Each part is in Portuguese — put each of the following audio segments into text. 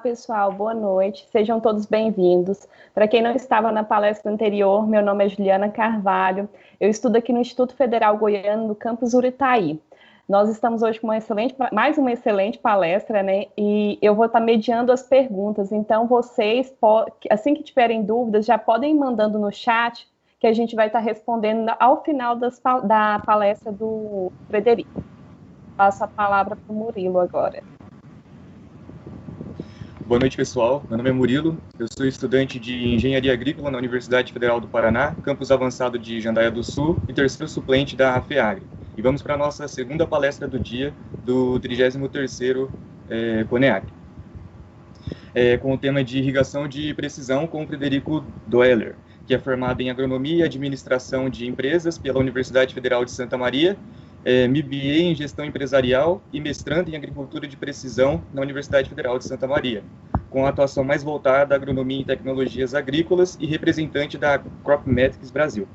pessoal, boa noite, sejam todos bem-vindos. Para quem não estava na palestra anterior, meu nome é Juliana Carvalho, eu estudo aqui no Instituto Federal Goiano, no campus Uritaí. Nós estamos hoje com mais uma excelente palestra, né? E eu vou estar mediando as perguntas, então vocês, assim que tiverem dúvidas, já podem ir mandando no chat, que a gente vai estar respondendo ao final da palestra do Frederico. Passo a palavra para o Murilo agora. Boa noite, pessoal. Meu nome é Murilo, eu sou estudante de Engenharia Agrícola na Universidade Federal do Paraná, campus avançado de Jandaia do Sul e terceiro suplente da FEAGRE. E vamos para a nossa segunda palestra do dia do 33º CONEAGRE, com o tema de irrigação de precisão com o Frederico Doeller, que é formado em Agronomia e Administração de Empresas pela Universidade Federal de Santa Maria, MBA em Gestão Empresarial e mestrando em Agricultura de Precisão na Universidade Federal de Santa Maria, com a atuação mais voltada à Agronomia e Tecnologias Agrícolas e representante da Cropmetics Brasil.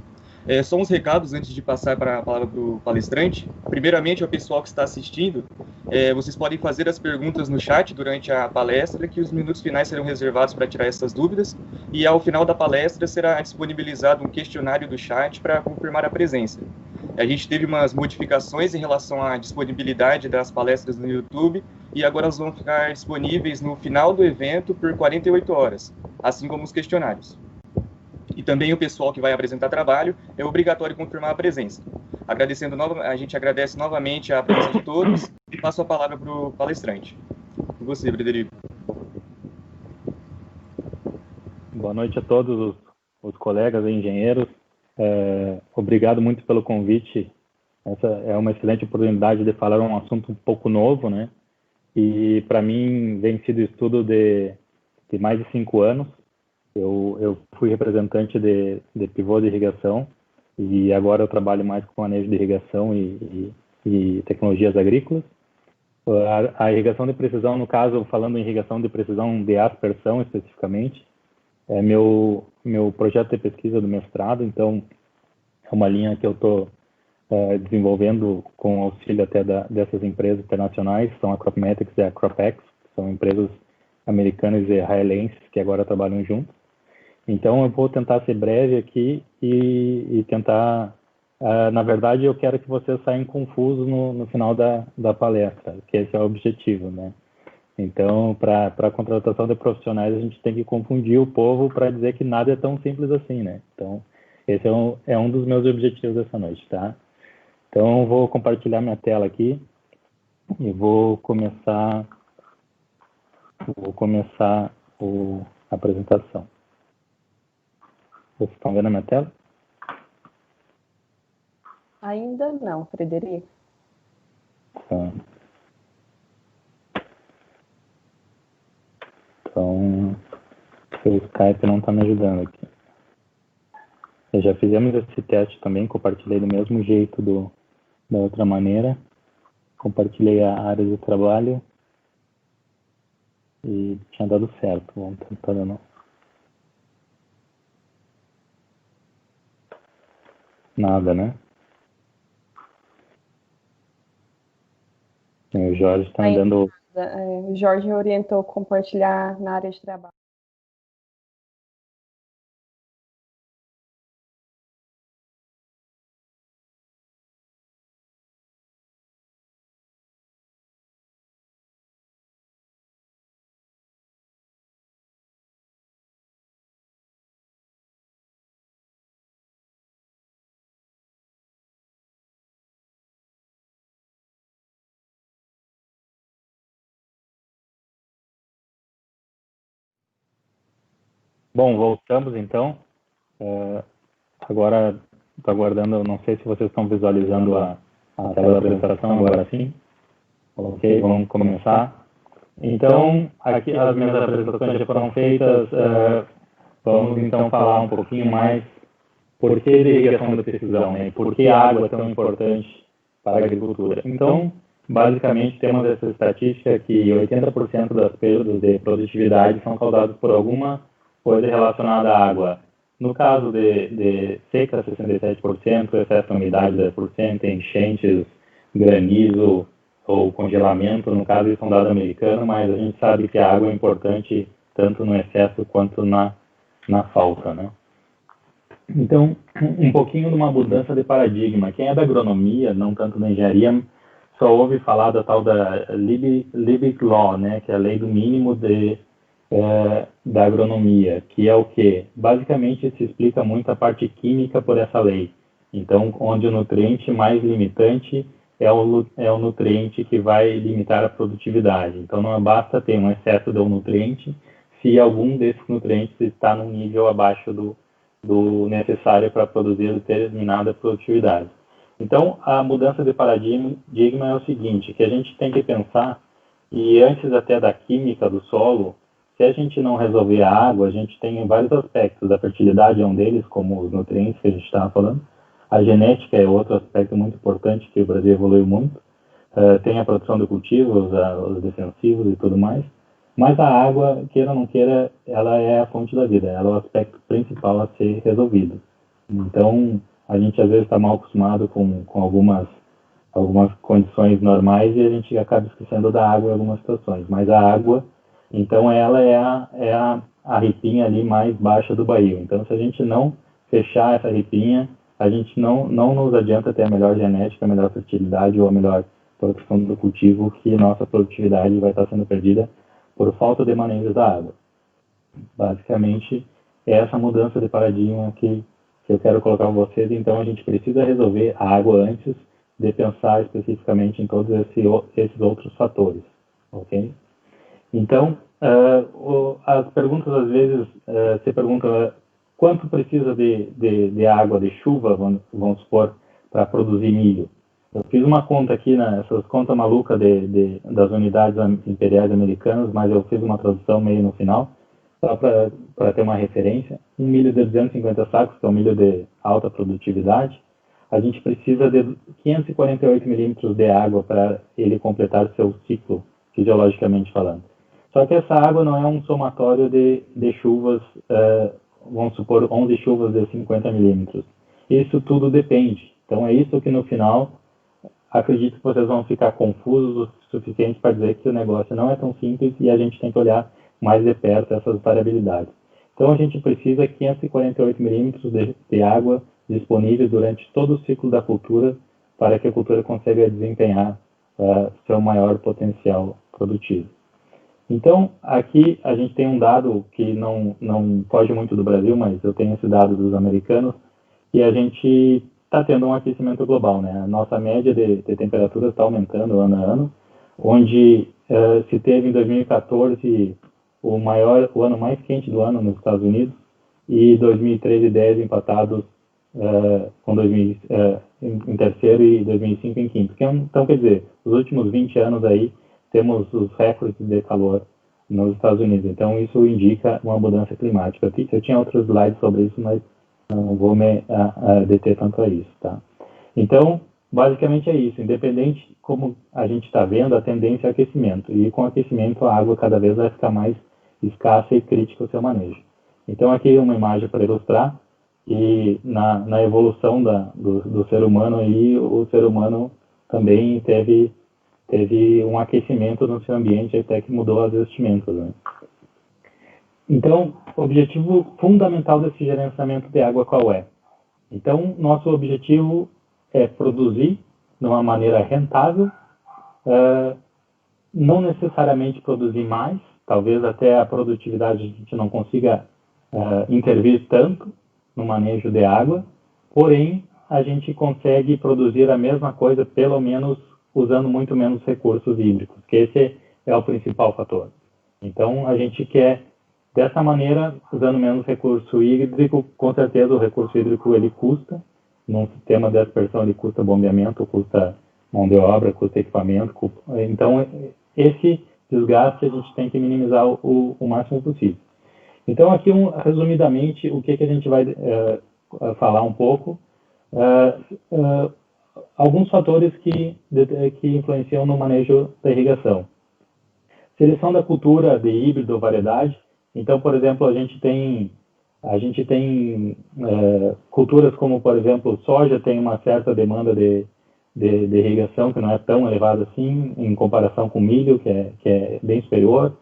Só uns recados antes de passar para a palavra para o palestrante. Primeiramente, ao pessoal que está assistindo, vocês podem fazer as perguntas no chat durante a palestra, que os minutos finais serão reservados para tirar essas dúvidas, e ao final da palestra será disponibilizado um questionário do chat para confirmar a presença. A gente teve umas modificações em relação à disponibilidade das palestras no YouTube, e agora elas vão ficar disponíveis no final do evento por 48 horas, assim como os questionários. E também o pessoal que vai apresentar trabalho, é obrigatório confirmar a presença. A gente agradece novamente a presença de todos e passo a palavra para o palestrante. Com você, Frederico. Boa noite a todos os colegas e engenheiros. Obrigado muito pelo convite. Essa é uma excelente oportunidade de falar um assunto um pouco novo, né? E para mim vem sido estudo de mais de 5 anos. Eu fui representante de pivô de irrigação e agora eu trabalho mais com manejo de irrigação e tecnologias agrícolas. A irrigação de precisão, no caso, falando em irrigação de precisão de aspersão especificamente, é meu projeto de pesquisa do mestrado, então é uma linha que eu estou desenvolvendo com auxílio até dessas empresas internacionais, são a Cropmetics e a Cropex, que são empresas americanas e israelenses que agora trabalham juntos. Então, eu vou tentar ser breve aqui e tentar... na verdade, eu quero que vocês saiam confusos no final da palestra, que esse é o objetivo, né? Então, para a contratação de profissionais, a gente tem que confundir o povo para dizer que nada é tão simples assim, né? Então, esse é um dos meus objetivos dessa noite, tá? Então, eu vou compartilhar minha tela aqui e vou começar a apresentação. Vocês estão vendo a minha tela? Ainda não, Frederico. Então, o Skype não está me ajudando aqui. Já fizemos esse teste também, compartilhei do mesmo jeito da outra maneira. Compartilhei a área de trabalho e tinha dado certo. Vamos tentar de novo. Nada, né? O Jorge está me dando... O Jorge orientou compartilhar na área de trabalho. Bom, voltamos então. Agora estou aguardando, não sei se vocês estão visualizando a tela da apresentação, agora sim. Ok, vamos começar. Então, aqui as minhas apresentações já foram feitas. Vamos então falar um pouquinho mais por que de irrigação de precisão, né? Por que a água é tão importante para a agricultura. Então, basicamente, temos essa estatística que 80% das perdas de produtividade são causadas por alguma coisa relacionada à água. No caso de seca, 67%, excesso de umidade, 10%, enchentes, granizo ou congelamento, no caso isso é um dado americano, mas a gente sabe que a água é importante tanto no excesso quanto na falta, né? Então, um pouquinho de uma mudança de paradigma. Quem é da agronomia, não tanto da engenharia, só ouve falar da tal da Liebig Law, né, que é a lei do mínimo da agronomia, que é o quê? Basicamente se explica muito a parte química por essa lei. Então, onde o nutriente mais limitante é o nutriente que vai limitar a produtividade. Então, não basta ter um excesso de um nutriente se algum desses nutrientes está num nível abaixo do necessário para produzir determinada produtividade. Então, a mudança de paradigma é o seguinte, que a gente tem que pensar, e antes até da química do solo, se a gente não resolver a água, a gente tem vários aspectos. A fertilidade é um deles, como os nutrientes que a gente estava falando. A genética é outro aspecto muito importante, que o Brasil evoluiu muito. Tem a produção de cultivos, os defensivos e tudo mais. Mas a água, queira ou não queira, ela é a fonte da vida. Ela é o aspecto principal a ser resolvido. Então, a gente às vezes está mal acostumado com algumas condições normais e a gente acaba esquecendo da água em algumas situações. Mas a água, então, ela é a ripinha ali mais baixa do barril. Então, se a gente não fechar essa ripinha, a gente não nos adianta ter a melhor genética, a melhor fertilidade ou a melhor produção do cultivo, que nossa produtividade vai estar sendo perdida por falta de manejo da água. Basicamente, é essa mudança de paradigma que eu quero colocar com vocês. Então, a gente precisa resolver a água antes de pensar especificamente em todos esses outros fatores, ok? Então, as perguntas, às vezes, se pergunta quanto precisa de água, de chuva, vamos supor, para produzir milho. Eu fiz uma conta aqui, essas contas malucas das unidades imperiais americanas, mas eu fiz uma tradução meio no final, só para ter uma referência. Um milho de 250 sacos, que é um milho de alta produtividade, a gente precisa de 548 milímetros de água para ele completar seu ciclo, fisiologicamente falando. Só que essa água não é um somatório de chuvas, vamos supor, 11 chuvas de 50 milímetros. Isso tudo depende. Então, é isso que no final, acredito que vocês vão ficar confusos o suficiente para dizer que o negócio não é tão simples e a gente tem que olhar mais de perto essas variabilidades. Então, a gente precisa de 548 milímetros de água disponível durante todo o ciclo da cultura para que a cultura consiga desempenhar seu maior potencial produtivo. Então, aqui a gente tem um dado que não foge muito do Brasil, mas eu tenho esse dado dos americanos, que a gente está tendo um aquecimento global, né? A nossa média de temperatura está aumentando ano a ano, onde se teve em 2014 o ano mais quente do ano nos Estados Unidos e 2013 e 2010 empatados com em terceiro e 2005 em quinto. Então, quer dizer, os últimos 20 anos aí temos os recordes de calor nos Estados Unidos. Então, isso indica uma mudança climática. Eu tinha outros slides sobre isso, mas não vou me deter tanto a isso, tá? Então, basicamente é isso. Independente como a gente está vendo, a tendência é aquecimento. E com aquecimento, a água cada vez vai ficar mais escassa e crítica ao seu manejo. Então, aqui uma imagem para ilustrar. E na evolução do ser humano, aí, o ser humano também teve um aquecimento no seu ambiente até que mudou as vestimentas, né? Então, o objetivo fundamental desse gerenciamento de água qual é? Então, nosso objetivo é produzir de uma maneira rentável, não necessariamente produzir mais, talvez até a produtividade a gente não consiga intervir tanto no manejo de água, porém, a gente consegue produzir a mesma coisa, pelo menos usando muito menos recursos hídricos, que esse é o principal fator. Então, a gente quer, dessa maneira, usando menos recurso hídrico, com certeza o recurso hídrico ele custa, num sistema de aspersão ele custa bombeamento, custa mão de obra, custa equipamento, então esse desgaste a gente tem que minimizar o máximo possível. Então, aqui, resumidamente, o que a gente vai falar um pouco, alguns fatores que influenciam no manejo da irrigação. Seleção da cultura de híbrido ou variedade. Então, por exemplo, a gente tem culturas como, por exemplo, soja tem uma certa demanda de de irrigação, que não é tão elevado assim, em comparação com o milho, que é bem superior.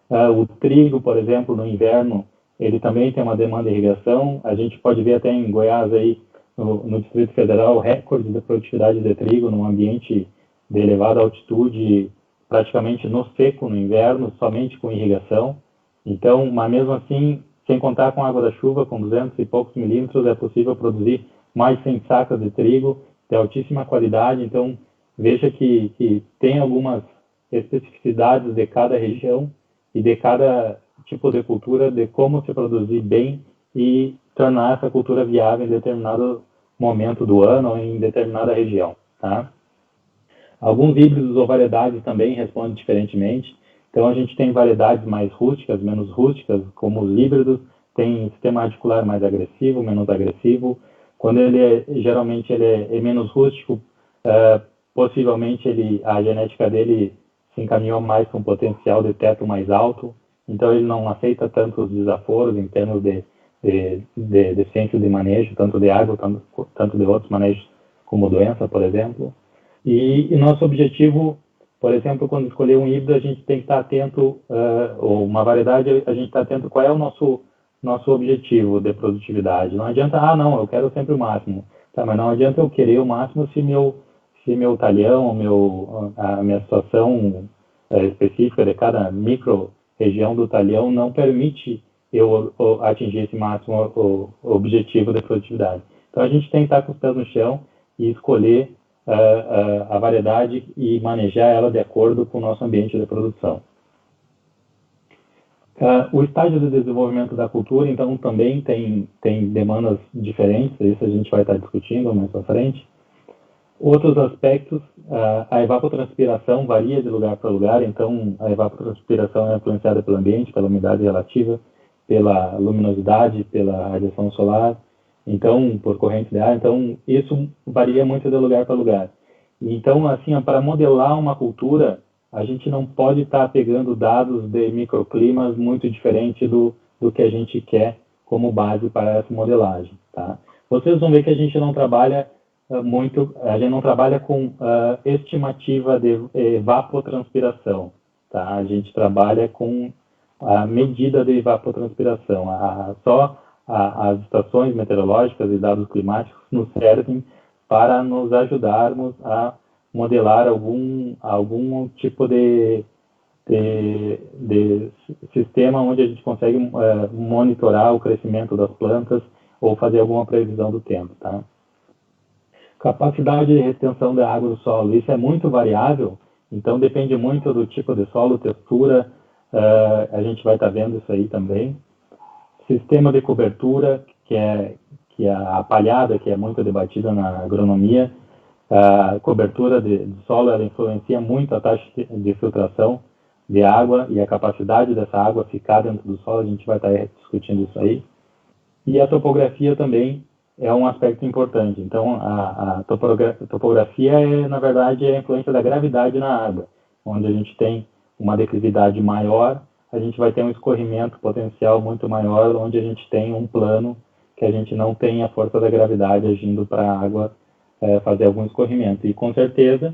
O trigo, por exemplo, no inverno, ele também tem uma demanda de irrigação. A gente pode ver até em Goiás, aí, no Distrito Federal, recorde de produtividade de trigo num ambiente de elevada altitude, praticamente no seco no inverno, somente com irrigação. Então, mas mesmo assim, sem contar com a água da chuva, com 200 e poucos milímetros, é possível produzir mais 100 sacas de trigo de altíssima qualidade. Então, veja que tem algumas especificidades de cada região e de cada tipo de cultura, de como se produzir bem e tornar essa cultura viável em determinado momento do ano ou em determinada região, tá? Alguns híbridos ou variedades também respondem diferentemente. Então, a gente tem variedades mais rústicas, menos rústicas, como os híbridos, tem sistema radicular mais agressivo, menos agressivo. Quando geralmente ele é menos rústico, possivelmente a genética dele se encaminhou mais para um potencial de teto mais alto, então ele não aceita tantos desaforos em termos de ciência de manejo, tanto de água, tanto de outros manejos, como doença, por exemplo. E nosso objetivo, por exemplo, quando escolher um híbrido, a gente tem que estar atento, ou uma variedade, a gente está atento qual é o nosso objetivo de produtividade. Não adianta, não, eu quero sempre o máximo. Tá, mas não adianta eu querer o máximo se meu talhão, a minha situação específica de cada micro-região do talhão não permite eu atingir esse máximo o objetivo de produtividade. Então, a gente tem que estar com os pés no chão e escolher a variedade e manejar ela de acordo com o nosso ambiente de produção. O estágio de desenvolvimento da cultura, então, também tem demandas diferentes, isso a gente vai estar discutindo mais para frente. Outros aspectos, a evapotranspiração varia de lugar para lugar, então a evapotranspiração é influenciada pelo ambiente, pela umidade relativa, pela luminosidade, pela radiação solar, então, por corrente de ar, então isso varia muito de lugar para lugar. Então, assim, para modelar uma cultura, a gente não pode estar pegando dados de microclimas muito diferentes do que a gente quer como base para essa modelagem, tá? Vocês vão ver que a gente não trabalha a gente não trabalha com estimativa de evapotranspiração, tá? A gente trabalha com a medida de evapotranspiração. Só as estações meteorológicas e dados climáticos nos servem para nos ajudarmos a modelar algum tipo de sistema onde a gente consegue monitorar o crescimento das plantas ou fazer alguma previsão do tempo, tá? Capacidade de retenção da água do solo, isso é muito variável, então depende muito do tipo de solo, textura, a gente vai estar vendo isso aí também. Sistema de cobertura, que é a palhada, que é muito debatida na agronomia. A cobertura de solo, ela influencia muito a taxa de filtração de água e a capacidade dessa água ficar dentro do solo, a gente vai estar discutindo isso aí. E a topografia também é um aspecto importante. Então, a topografia na verdade, é a influência da gravidade na água, onde a gente tem uma declividade maior, a gente vai ter um escorrimento potencial muito maior, onde a gente tem um plano que a gente não tem a força da gravidade agindo para a água fazer algum escorrimento. E, com certeza,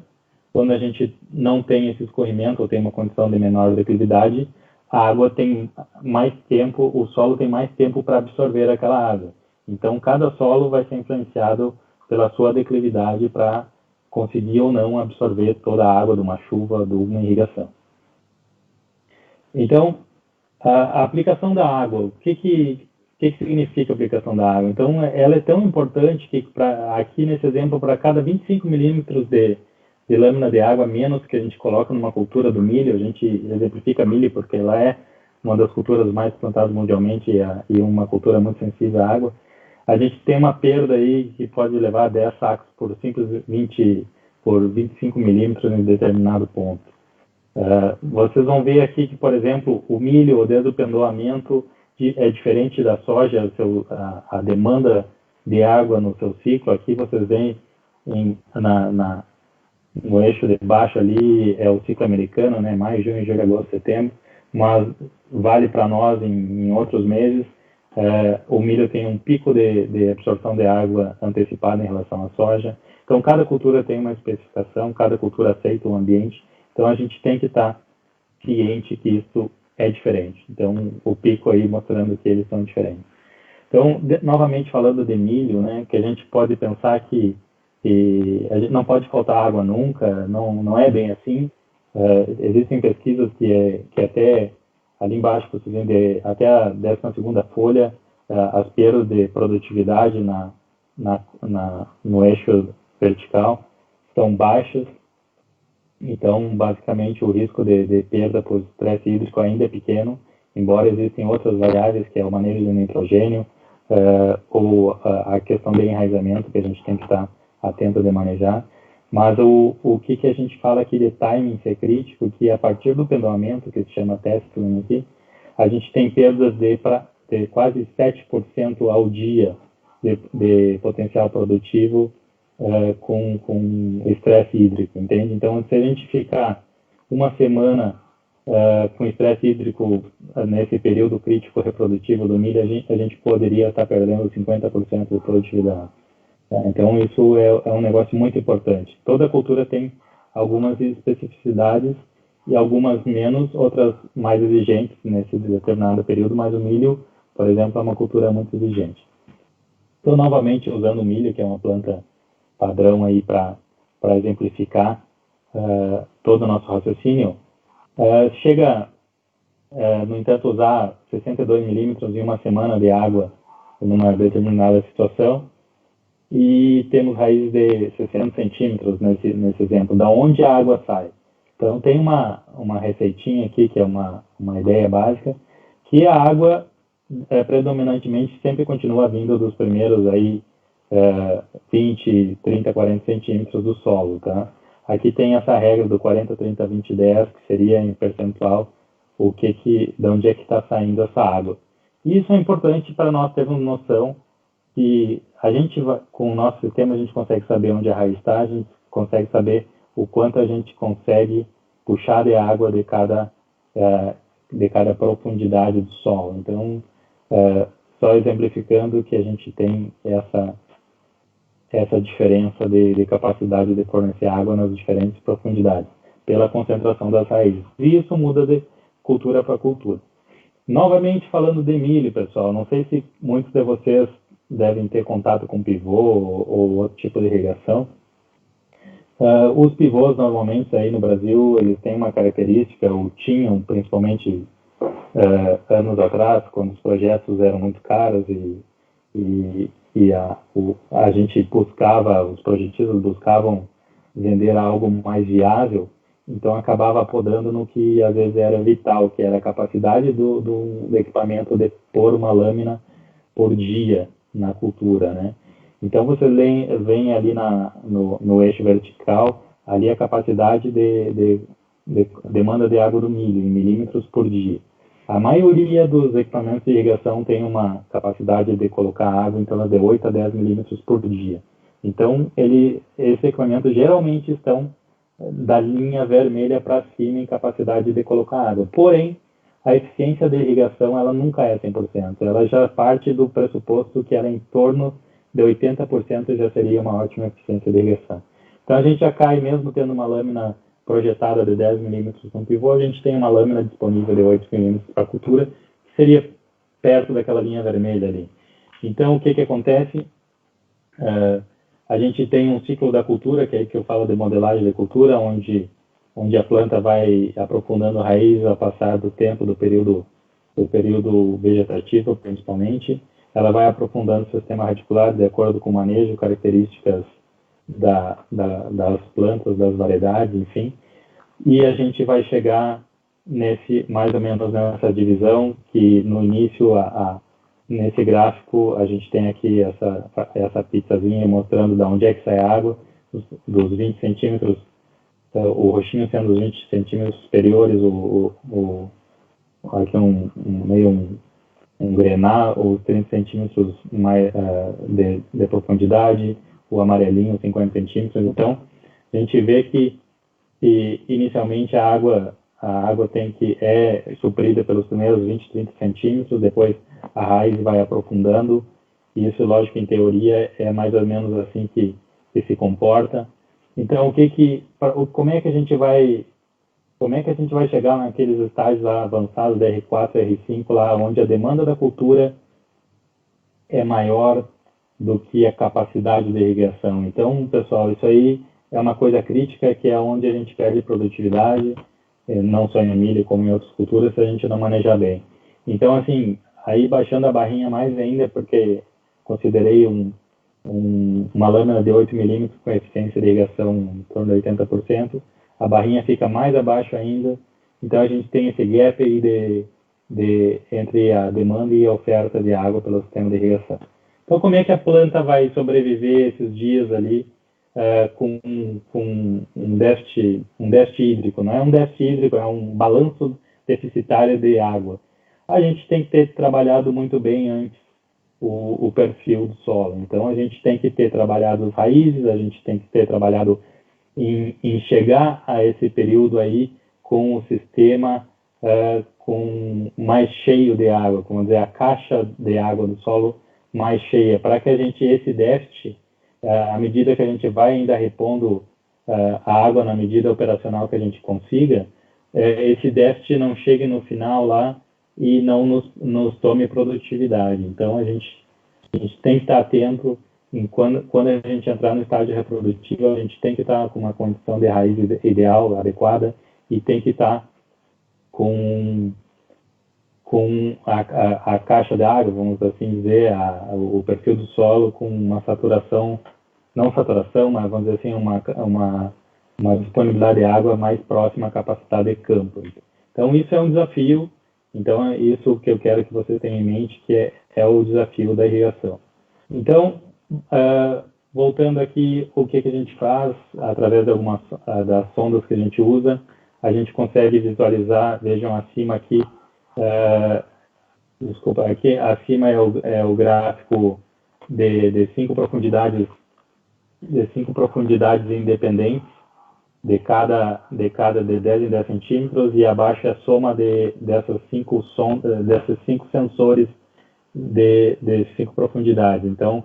quando a gente não tem esse escorrimento ou tem uma condição de menor declividade, a água tem mais tempo, o solo tem mais tempo para absorver aquela água. Então, cada solo vai ser influenciado pela sua declividade para conseguir ou não absorver toda a água de uma chuva, de uma irrigação. Então, a aplicação da água, o que significa a aplicação da água? Então, ela é tão importante que, aqui nesse exemplo, para cada 25 milímetros de lâmina de água menos que a gente coloca numa cultura do milho, a gente exemplifica milho porque ela é uma das culturas mais plantadas mundialmente e uma cultura muito sensível à água, a gente tem uma perda aí que pode levar 10 sacos por 25 milímetros em determinado ponto. Vocês vão ver aqui que, por exemplo, o milho, o desenpendoamento é diferente da soja, a demanda de água no seu ciclo. Aqui vocês veem no eixo de baixo ali é o ciclo americano, né? Maio, junho, julho, agosto, setembro, mas vale para nós em outros meses. O milho tem um pico de absorção de água antecipada em relação à soja. Então, cada cultura tem uma especificação, cada cultura aceita o ambiente. Então, a gente tem que estar ciente que isso é diferente. Então, o pico aí mostrando que eles são diferentes. Então, novamente falando de milho, né, que a gente pode pensar que a gente não pode faltar água nunca, não é bem assim. Existem pesquisas que até ali embaixo, até a 12ª folha, as perdas de produtividade no eixo vertical estão baixas. Então, basicamente, o risco de perda por estresse hídrico ainda é pequeno, embora existem outras variáveis, que é o manejo de nitrogênio, ou a questão de enraizamento, que a gente tem que estar atento de manejar. Mas o que a gente fala aqui de timing ser crítico, que a partir do pendoamento, que se chama testing aqui, a gente tem perdas de quase 7% ao dia de potencial produtivo com estresse hídrico, entende? Então, se a gente ficar uma semana com estresse hídrico nesse período crítico reprodutivo do milho, a gente poderia estar perdendo 50% de produtividade. Então, isso é um negócio muito importante. Toda cultura tem algumas especificidades e algumas menos, outras mais exigentes nesse determinado período, mas o milho, por exemplo, é uma cultura muito exigente. Então, novamente, usando o milho, que é uma planta padrão aí para exemplificar todo o nosso raciocínio, chega, no entanto, usar 62 milímetros em uma semana de água numa determinada situação, e temos raízes de 60 centímetros nesse exemplo, da onde a água sai. Então, tem uma receitinha aqui, que é uma ideia básica, que a água, predominantemente, sempre continua vindo dos primeiros aí, 20, 30, 40 centímetros do solo, tá? Aqui tem essa regra do 40, 30, 20, 10, que seria em percentual de onde é que está saindo essa água. E isso é importante para nós termos noção que com o nosso sistema, a gente consegue saber onde a raiz está, a gente consegue saber o quanto a gente consegue puxar de água de cada profundidade do solo. Então, só exemplificando que a gente tem essa diferença de capacidade de fornecer água nas diferentes profundidades, pela concentração das raízes. E isso muda de cultura para cultura. Novamente, falando de milho, pessoal, não sei se muitos de vocês devem ter contato com pivô ou outro tipo de irrigação. Os pivôs, normalmente, aí no Brasil, eles têm uma característica, ou tinham, principalmente anos atrás, quando os projetos eram muito caros e a gente os projetistas buscavam vender algo mais viável, então acabava podando no que às vezes era vital, que era a capacidade do equipamento de pôr uma lâmina por dia na cultura, né? Então você vem ali no eixo vertical, ali a capacidade de demanda de água do milho, em milímetros por dia. A maioria dos equipamentos de irrigação tem uma capacidade de colocar água em torno de 8 a 10 milímetros por dia. Então, esses equipamentos geralmente estão da linha vermelha para cima em capacidade de colocar água. Porém, a eficiência de irrigação ela nunca é 100%. Ela já parte do pressuposto que ela em torno de 80% já seria uma ótima eficiência de irrigação. Então, a gente já cai, mesmo tendo uma lâmina projetada de 10 milímetros no pivô, a gente tem uma lâmina disponível de 8 milímetros para a cultura, que seria perto daquela linha vermelha ali. Então, o que acontece? A gente tem um ciclo da cultura, que é aí que eu falo de modelagem de cultura, onde a planta vai aprofundando a raiz ao passar do tempo, do período vegetativo, principalmente. Ela vai aprofundando o sistema radicular de acordo com o manejo, características das plantas, das variedades, enfim. E a gente vai chegar mais ou menos nessa divisão, que no início, nesse gráfico, a gente tem aqui essa pizzazinha mostrando de onde é que sai a água, dos 20 centímetros, o roxinho sendo os 20 centímetros superiores, aqui um grená, os 30 centímetros mais, de profundidade, o amarelinho 50 centímetros. Então, a gente vê que inicialmente a água a água é suprida pelos primeiros 20, 30 centímetros, depois a raiz vai aprofundando. Isso, lógico, em teoria é mais ou menos assim que se comporta. Então, como é que a gente vai chegar naqueles estágios lá avançados da R4, R5, lá onde a demanda da cultura é maior do que a capacidade de irrigação? Então, pessoal, isso aí é uma coisa crítica, que é onde a gente perde produtividade, não só em milho como em outras culturas, se a gente não manejar bem. Então, assim, aí baixando a barrinha mais ainda, porque considerei uma lâmina de 8 milímetros com eficiência de irrigação em torno de 80%, a barrinha fica mais abaixo ainda, então a gente tem esse gap aí entre a demanda e a oferta de água pelo sistema de irrigação. Então, como é que a planta vai sobreviver esses dias ali com um déficit hídrico? Não é um déficit hídrico, é um balanço deficitário de água. A gente tem que ter trabalhado muito bem antes o perfil do solo. Então, a gente tem que ter trabalhado as raízes, a gente tem que ter trabalhado em chegar a esse período aí com o sistema com mais cheio de água, como dizer, a caixa de água do solo mais cheia, para que esse déficit, à medida que a gente vai ainda repondo a água na medida operacional que a gente consiga, esse déficit não chegue no final lá e não nos tome produtividade. Então, a gente tem que estar atento quando a gente entrar no estágio reprodutivo, a gente tem que estar com uma condição de raiz ideal, adequada, e tem que estar com a caixa de água, vamos assim dizer, o perfil do solo com uma saturação, não saturação, mas vamos dizer assim, uma disponibilidade de água mais próxima à capacidade de campo. Então, isso é um desafio. Então, é isso que eu quero que vocês tenham em mente, que é o desafio da irrigação. Então, voltando aqui, o que a gente faz através de algumas das sondas que a gente usa, a gente consegue visualizar, vejam acima aqui, aqui acima é o gráfico de 5 profundidades independentes, de 10 em 10 centímetros, e abaixo é a soma desses 5 sensores de 5 profundidades. Então,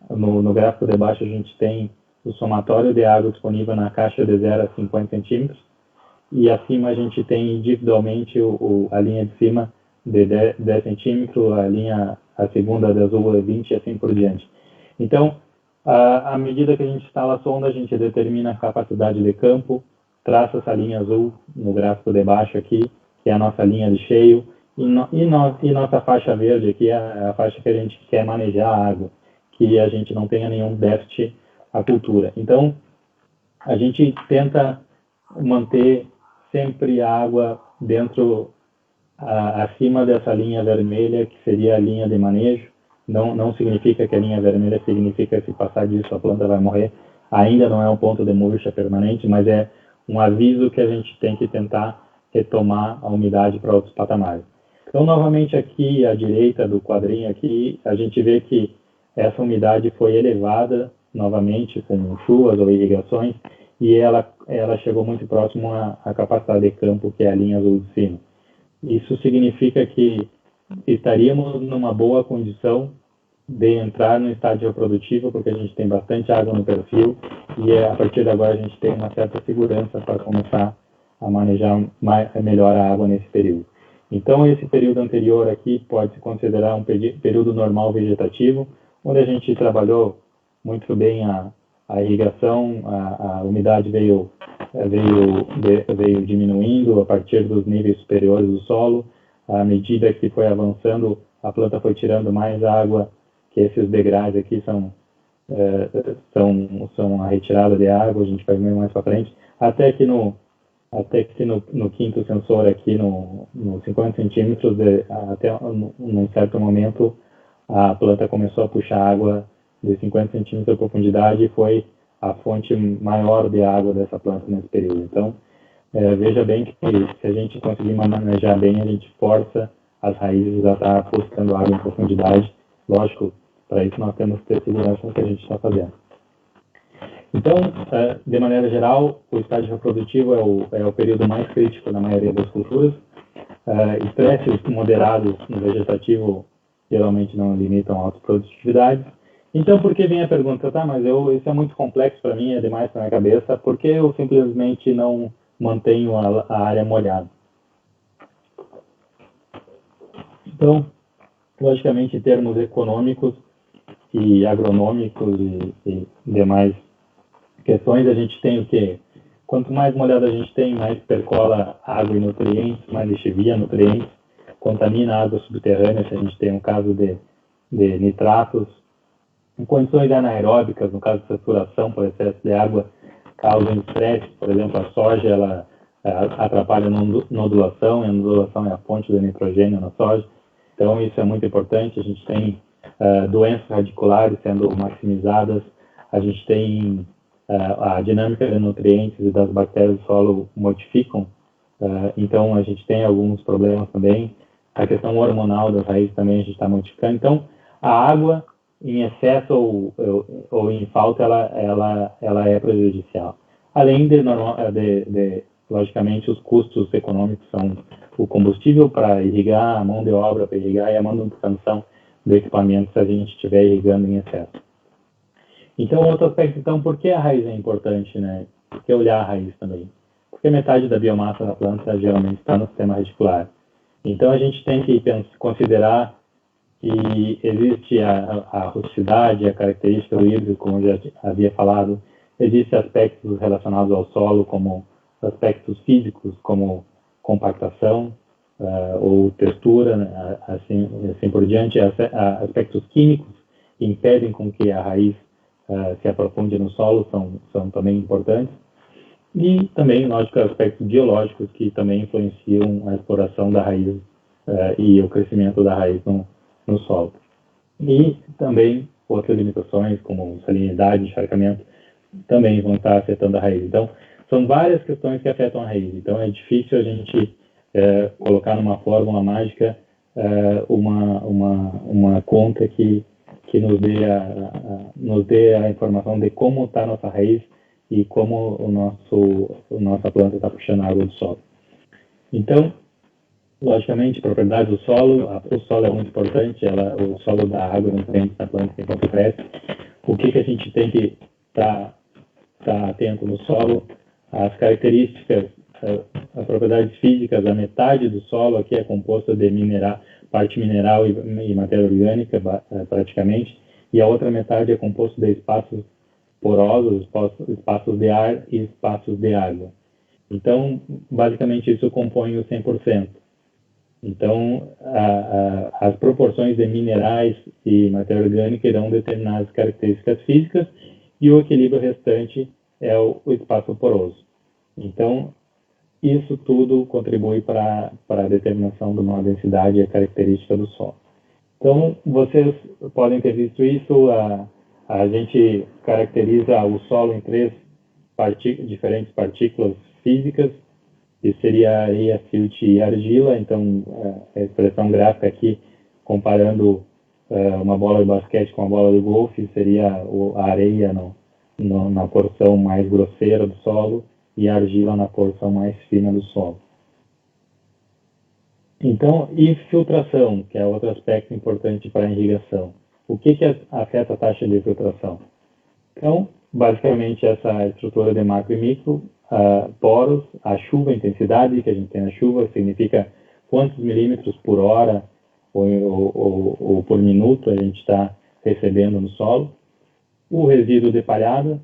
no gráfico de baixo a gente tem o somatório de água disponível na caixa de 0 a 50 centímetros, e acima a gente tem individualmente a linha de cima de 10 centímetros, a segunda de azul é 20 e assim por diante. Então, à medida que a gente instala a sonda, a gente determina a capacidade de campo, traça essa linha azul no gráfico de baixo aqui, que é a nossa linha de cheio, e nossa faixa verde aqui é a faixa que a gente quer manejar a água, que a gente não tenha nenhum déficit à cultura. Então, a gente tenta manter sempre a água acima dessa linha vermelha, que seria a linha de manejo. Não significa que a linha vermelha significa que se passar disso a planta vai morrer. Ainda não é um ponto de murcha permanente, mas é um aviso que a gente tem que tentar retomar a umidade para outros patamares. Então, novamente aqui à direita do quadrinho aqui, a gente vê que essa umidade foi elevada novamente com chuvas ou irrigações, e ela chegou muito próximo à capacidade de campo, que é a linha azul de cima. Isso significa que estaríamos numa boa condição de entrar no estágio reprodutivo, porque a gente tem bastante água no perfil, e a partir de agora a gente tem uma certa segurança para começar a manejar melhor a água nesse período. Então, esse período anterior aqui pode se considerar um período normal vegetativo, onde a gente trabalhou muito bem a irrigação, a umidade veio diminuindo a partir dos níveis superiores do solo. À medida que foi avançando, a planta foi tirando mais água, que esses degraus aqui são a retirada de água, a gente vai ver mais para frente, até que no quinto sensor aqui, no 50 centímetros, até num certo momento, a planta começou a puxar água de 50 centímetros de profundidade e foi a fonte maior de água dessa planta nesse período. Então, veja bem que se a gente conseguir manejar bem, a gente força as raízes a estar buscando água em profundidade. Lógico, para isso nós temos que ter segurança no que a gente está fazendo. Então, de maneira geral, o estágio reprodutivo é o período mais crítico na maioria das culturas. Estresses moderados no vegetativo geralmente não limitam a autoprodutividade. Então, por que vem a pergunta, tá, mas isso é muito complexo para mim, é demais para minha cabeça, por que eu simplesmente não mantenho a área molhada? Então, logicamente, em termos econômicos e agronômicos e demais questões, a gente tem o quê? Quanto mais molhada a gente tem, mais percola água e nutrientes, mais lixivia nutrientes, contamina a água subterrânea, se a gente tem um caso de nitratos. Em condições anaeróbicas, no caso de saturação por excesso de água, causam estresse. Por exemplo, a soja ela atrapalha a nodulação, e a nodulação é a fonte do nitrogênio na soja. Então, isso é muito importante. A gente tem doenças radiculares sendo maximizadas, a gente tem a dinâmica de nutrientes e das bactérias do solo modificam, então a gente tem alguns problemas também. A questão hormonal das raízes também a gente está modificando. Então, a água em excesso ou em falta, ela é prejudicial. Além de, logicamente, os custos econômicos são o combustível para irrigar, a mão de obra para irrigar e a manutenção do equipamento se a gente estiver irrigando em excesso. Então, outro aspecto, então, por que a raiz é importante, né? Por que olhar a raiz também? Porque metade da biomassa da planta geralmente está no sistema radicular. Então, a gente tem que considerar que existe a rusticidade, a característica do híbrido, como eu já havia falado, existem aspectos relacionados ao solo, como aspectos físicos, como compactação ou textura, né? assim por diante, aspectos químicos que impedem com que a raiz se aprofunde no solo são também importantes. E também, lógico, aspectos biológicos que também influenciam a exploração da raiz e o crescimento da raiz no solo. E também outras limitações, como salinidade, encharcamento, também vão estar afetando a raiz. Então, são várias questões que afetam a raiz. Então, é difícil a gente colocar numa fórmula mágica uma conta que nos dê a informação de como está a nossa raiz e como nossa planta está puxando a água do solo. Então, logicamente, propriedade do solo, o solo é muito importante, o solo dá água, nutrientes na planta enquanto cresce. O que a gente tem que estar atento no solo? As características, as propriedades físicas, a metade do solo aqui é composta de parte mineral e matéria orgânica, praticamente, e a outra metade é composta de espaços porosos, espaços de ar e espaços de água. Então, basicamente, isso compõe o 100%. Então, as proporções de minerais e matéria orgânica irão determinar as características físicas e o equilíbrio restante é o espaço poroso. Então, isso tudo contribui para a determinação de uma densidade e a característica do solo. Então, vocês podem ter visto isso, a gente caracteriza o solo em três diferentes partículas físicas, que seria areia, silt e argila. Então, a expressão gráfica aqui, comparando uma bola de basquete com uma bola de golfe, seria a areia na porção mais grosseira do solo e a argila na porção mais fina do solo. Então, e filtração, que é outro aspecto importante para a irrigação. O que afeta a taxa de filtração? Então, basicamente, essa estrutura de macro e micro, poros, a chuva, a intensidade que a gente tem na chuva, significa quantos milímetros por hora ou por minuto a gente está recebendo no solo. O resíduo de palhada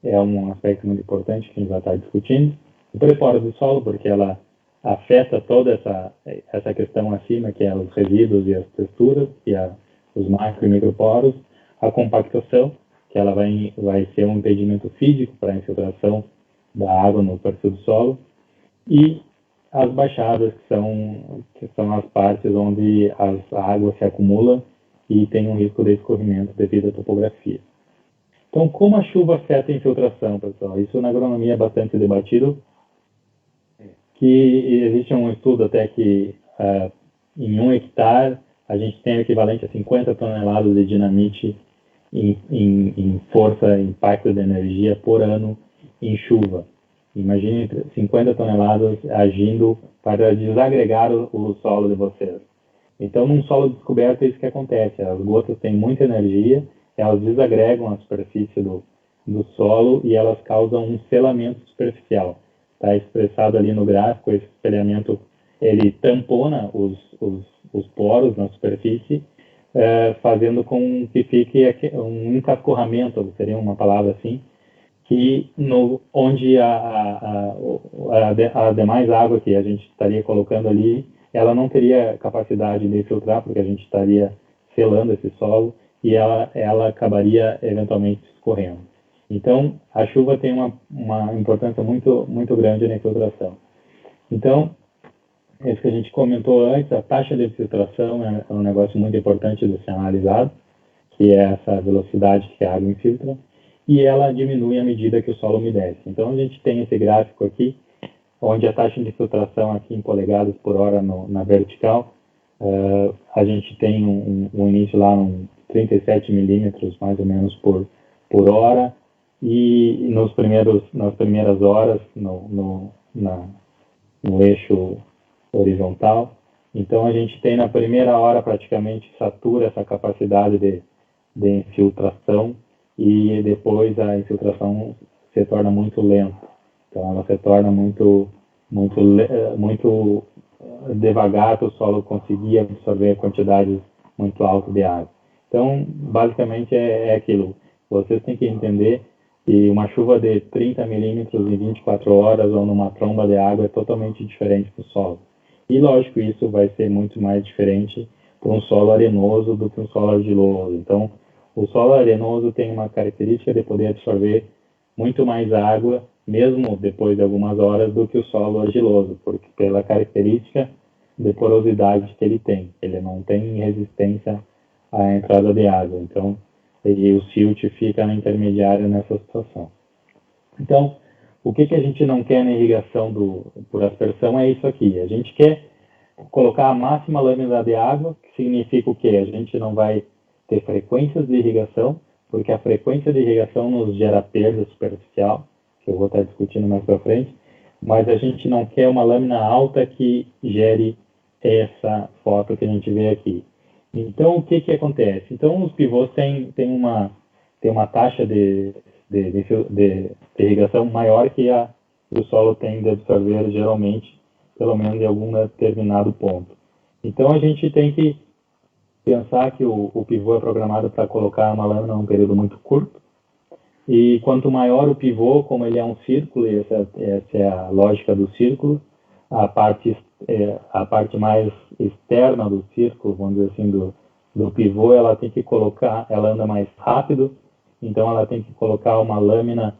é um aspecto muito importante que a gente vai estar discutindo. O preparo do solo, porque ela afeta toda essa questão acima, que é os resíduos e as texturas, e os macro e microporos. A compactação, que ela vai ser um impedimento físico para a infiltração da água no perfil do solo. E as baixadas, que são as partes onde a água se acumula e tem um risco de escorrimento devido à topografia. Então, como a chuva afeta a infiltração, pessoal? Isso na agronomia é bastante debatido, que existe um estudo até que em 1 hectare a gente tem o equivalente a 50 toneladas de dinamite em força, impacto de energia por ano em chuva. Imagine 50 toneladas agindo para desagregar o solo de vocês. Então, num solo descoberto, é isso que acontece. As gotas têm muita energia, elas desagregam a superfície do solo e elas causam um selamento superficial. Está expressado ali no gráfico, esse selamento, ele tampona os poros na superfície, fazendo com que fique um encascorramento, seria uma palavra assim, que onde a demais água que a gente estaria colocando ali, ela não teria capacidade de filtrar, porque a gente estaria selando esse solo, e ela acabaria eventualmente escorrendo. Então, a chuva tem uma importância muito, muito grande na infiltração. Então, isso que a gente comentou antes, a taxa de infiltração é um negócio muito importante de ser analisado, que é essa velocidade que a água infiltra, e ela diminui à medida que o solo umedece. Então, a gente tem esse gráfico aqui, onde a taxa de infiltração aqui em polegadas por hora na vertical, a gente tem um início lá, 37 milímetros mais ou menos por hora, e nas primeiras horas no eixo horizontal. Então, a gente tem na primeira hora praticamente satura essa capacidade de infiltração, e depois a infiltração se torna muito lenta. Então, ela se torna muito devagar para o solo conseguir absorver quantidades muito altas de água. Então, basicamente é aquilo. Vocês têm que entender que uma chuva de 30 milímetros em 24 horas ou numa tromba de água é totalmente diferente para o solo. E, lógico, isso vai ser muito mais diferente para um solo arenoso do que um solo argiloso. Então, o solo arenoso tem uma característica de poder absorver muito mais água, mesmo depois de algumas horas, do que o solo argiloso, porque pela característica de porosidade que ele tem. Ele não tem resistência à entrada de água. Então, o silt fica na intermediária nessa situação. Então, o que a gente não quer na irrigação por aspersão é isso aqui. A gente quer colocar a máxima lâmina de água, que significa o quê? A gente não vai ter frequências de irrigação, porque a frequência de irrigação nos gera perda superficial, que eu vou estar discutindo mais para frente, mas a gente não quer uma lâmina alta que gere essa foto que a gente vê aqui. Então, o que acontece? Então, os pivôs têm uma taxa de irrigação maior que o solo tem de absorver, geralmente, pelo menos em algum determinado ponto. Então, a gente tem que pensar que o pivô é programado para colocar uma lâmina num período muito curto, e quanto maior o pivô, como ele é um círculo, e essa é a lógica do círculo, a parte mais externa do círculo, vamos dizer assim, do pivô, ela tem que colocar, ela anda mais rápido, então ela tem que colocar uma lâmina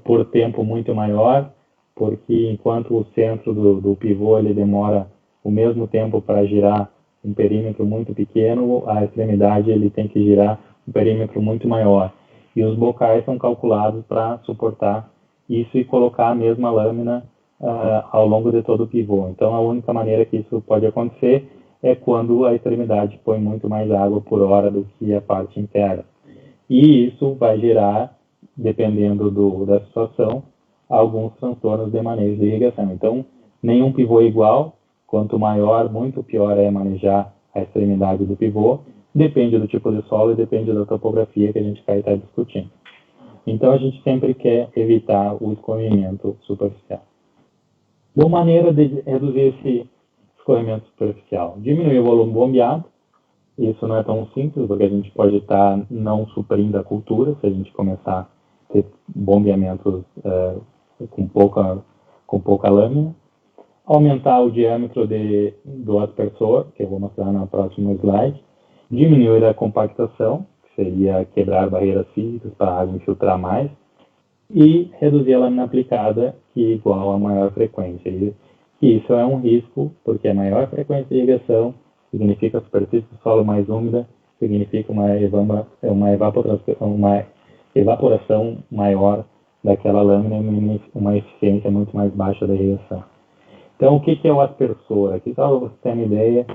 por tempo muito maior, porque enquanto o centro do pivô ele demora o mesmo tempo para girar um perímetro muito pequeno, a extremidade ele tem que girar um perímetro muito maior. E os bocais são calculados para suportar isso e colocar a mesma lâmina ao longo de todo o pivô. Então, a única maneira que isso pode acontecer é quando a extremidade põe muito mais água por hora do que a parte interna. E isso vai gerar, dependendo da situação, alguns transtornos de manejo de irrigação. Então, nenhum pivô é igual. Quanto maior, muito pior é manejar a extremidade do pivô. Depende do tipo de solo e depende da topografia que a gente vai estar discutindo. Então, a gente sempre quer evitar o escorrimento superficial. Uma maneira de reduzir esse escorrimento superficial: diminuir o volume bombeado. Isso não é tão simples, porque a gente pode estar não suprindo a cultura se a gente começar a ter bombeamentos com pouca lâmina. Aumentar o diâmetro do aspersor, que eu vou mostrar no próximo slide. Diminuir a compactação, que seria quebrar barreiras físicas para a água infiltrar mais. E reduzir a lâmina aplicada, que é igual a maior frequência. E isso é um risco, porque a maior frequência de irrigação significa a superfície do solo mais úmida, significa uma evaporação maior daquela lâmina e uma eficiência muito mais baixa da irrigação. Então, o que é o aspersor? Aqui, só para você ter uma ideia,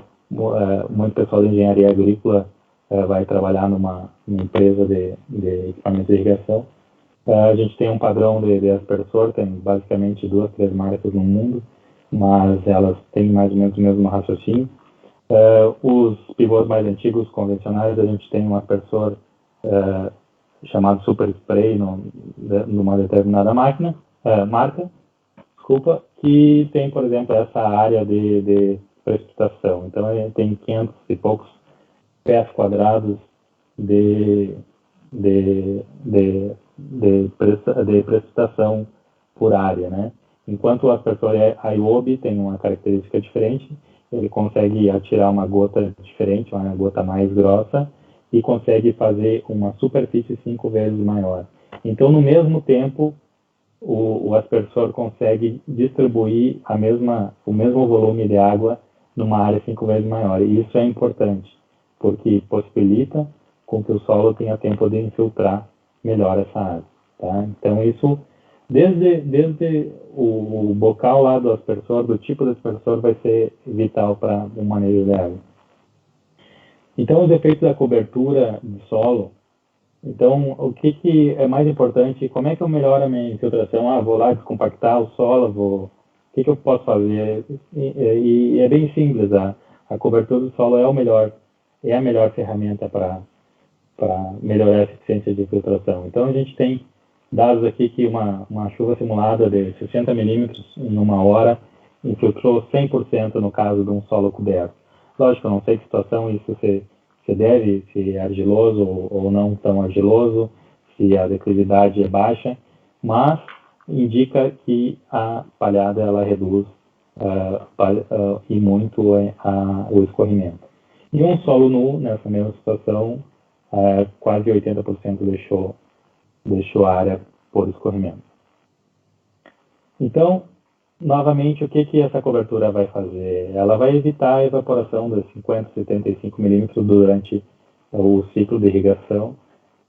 muito pessoal de engenharia agrícola vai trabalhar numa empresa de equipamento de irrigação. A gente tem um padrão de aspersor, tem basicamente 2, 3 marcas no mundo, mas elas têm mais ou menos o mesmo raciocínio. Os pivôs mais antigos, convencionais, a gente tem um aspersor chamado Super Spray numa determinada marca, que tem, por exemplo, essa área de precipitação. Então, ele tem 500 e poucos pés quadrados de precipitação por área, né? Enquanto o aspersor IOB tem uma característica diferente, ele consegue atirar uma gota diferente, uma gota mais grossa, e consegue fazer uma superfície 5 vezes maior. Então, no mesmo tempo, o aspersor consegue distribuir o mesmo volume de água numa área 5 vezes maior. E isso é importante, porque possibilita com que o solo tenha tempo de infiltrar melhor essa água. Tá? Então, isso, desde o bocal lá do aspersor, do tipo de aspersor, vai ser vital para o manejo de água. Então, os efeitos da cobertura do solo. Então, o que é mais importante? Como é que eu melhoro a minha infiltração? Vou lá descompactar o solo, o que eu posso fazer? E é bem simples, a cobertura do solo é a melhor ferramenta para melhorar a eficiência de infiltração. Então, a gente tem dados aqui que uma chuva simulada de 60 milímetros em uma hora infiltrou 100% no caso de um solo coberto. Lógico, eu não sei que situação isso se deve, se é argiloso ou não tão argiloso, se a declividade é baixa, mas indica que a palhada ela reduz e muito o escorrimento. E um solo nu, nessa mesma situação, quase 80% deixou a área por escorrimento. Então, novamente, o que essa cobertura vai fazer? Ela vai evitar a evaporação dos 50, 75 milímetros durante o ciclo de irrigação.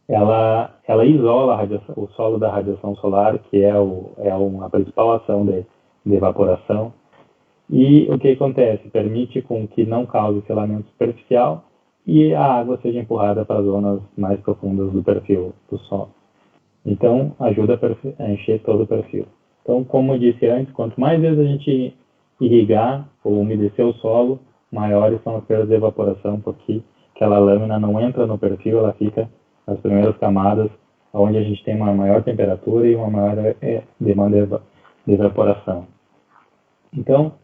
Ela isola o solo da radiação solar, que é a principal ação de evaporação. E o que acontece? Permite com que não cause selamento superficial e a água seja empurrada para as zonas mais profundas do perfil do solo. Então, ajuda a encher todo o perfil. Então, como eu disse antes, quanto mais vezes a gente irrigar ou umedecer o solo, maiores são as perdas de evaporação, porque aquela lâmina não entra no perfil, ela fica nas primeiras camadas, onde a gente tem uma maior temperatura e uma maior demanda de evaporação. Então,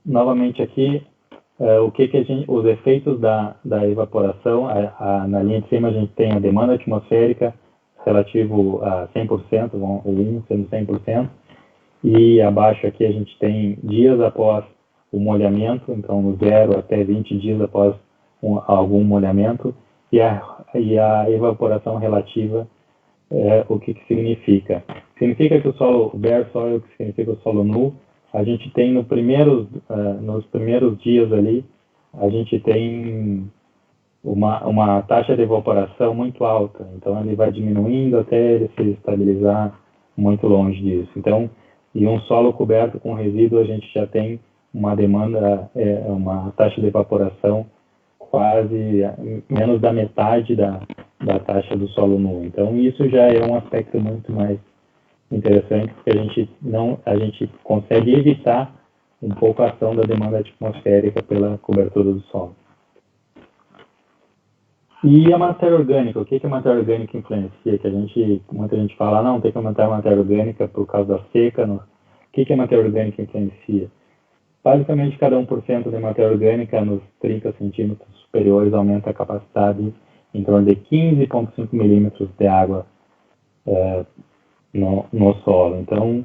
novamente aqui, os efeitos da evaporação, na linha de cima a gente tem a demanda atmosférica relativo a 100%, o 1 sendo 100%, e abaixo aqui a gente tem dias após o molhamento, então 0 até 20 dias após algum molhamento, e a evaporação relativa, o que significa? Significa que o solo bare soil, que significa o solo nu, a gente tem nos primeiros dias ali, a gente tem uma taxa de evaporação muito alta, então ele vai diminuindo até ele se estabilizar muito longe disso. Então, e um solo coberto com resíduo, a gente já tem uma demanda, uma taxa de evaporação quase menos da metade da taxa do solo nu. Então, isso já é um aspecto muito mais interessante, porque a gente consegue evitar um pouco a ação da demanda atmosférica pela cobertura do solo. E a matéria orgânica, o que a matéria orgânica influencia? Muita gente fala, não, tem que aumentar a matéria orgânica por causa da seca. O que a matéria orgânica influencia? Basicamente, cada 1% de matéria orgânica nos 30 centímetros superiores aumenta a capacidade em torno de 15,5 milímetros de água no solo. Então,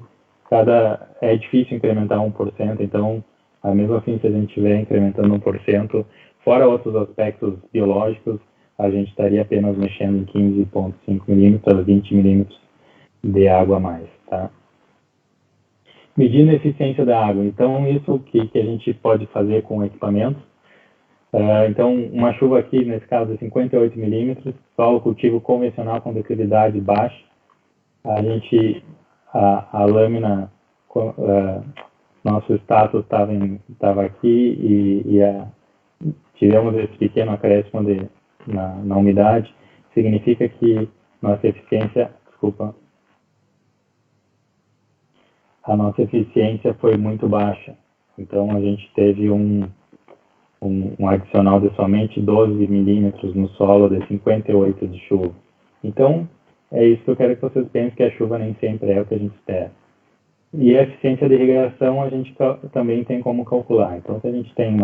é difícil incrementar 1%, então, mesmo assim, se a gente estiver incrementando 1%, fora outros aspectos biológicos, a gente estaria apenas mexendo em 15,5 milímetros a 20 milímetros de água a mais, tá? Medindo a eficiência da água. Então, isso que a gente pode fazer com equipamentos. Então, uma chuva aqui, nesse caso, de 58 milímetros, solo cultivo convencional com declividade baixa. A lâmina, nosso status estava aqui e tivemos esse pequeno acréscimo na umidade, significa que nossa eficiência, a nossa eficiência foi muito baixa. Então, a gente teve um adicional de somente 12 milímetros no solo de 58 de chuva. Então, é isso que eu quero que vocês pensem, que a chuva nem sempre é o que a gente espera. E a eficiência de irrigação a gente também tem como calcular. Então, se a gente tem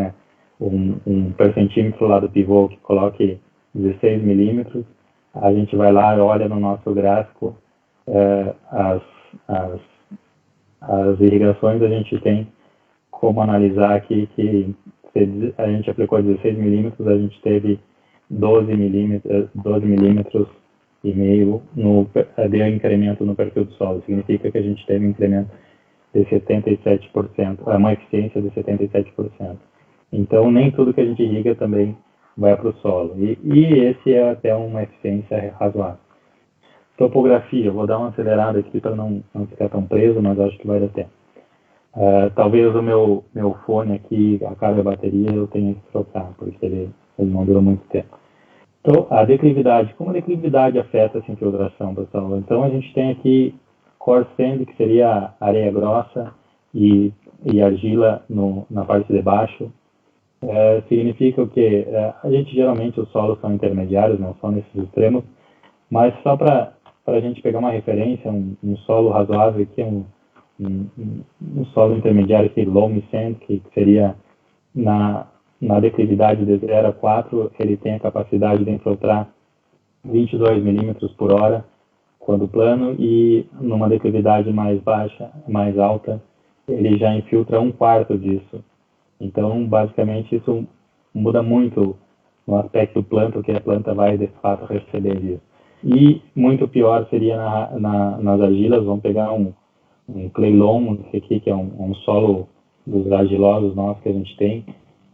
um percentímetro lá do pivô que coloque 16 milímetros, a gente vai lá e olha no nosso gráfico as irrigações, a gente tem como analisar aqui que se a gente aplicou 16 milímetros, a gente teve 12 milímetros e meio de incremento no perfil do solo. Significa que a gente teve um incremento de 77%, uma eficiência de 77%. Então, nem tudo que a gente irriga também vai para o solo. E esse é até uma eficiência razoável. Topografia, eu vou dar uma acelerada aqui para não ficar tão preso, mas acho que vai dar tempo. Talvez o meu fone aqui acabe a bateria, eu tenha que trocar, porque ele não dura muito tempo. Então, a declividade. Como a declividade afeta essa infiltração, pessoal? Então, a gente tem aqui coarse sand, que seria areia grossa, e argila na parte de baixo. Significa o quê? A gente, geralmente, os solos são intermediários, não são nesses extremos, mas só para a gente pegar uma referência, um solo razoável aqui, um solo intermediário aqui, loam sand, que seria na declividade de 0 a 4, ele tem a capacidade de infiltrar 22 milímetros por hora quando plano, e numa declividade mais baixa, mais alta, ele já infiltra 1/4 disso. Então, basicamente, isso muda muito no aspecto planta, que a planta vai, de fato, receber disso. E muito pior seria nas argilas. Vamos pegar um clay loam, aqui, que é um solo dos argilosos nossos que a gente tem,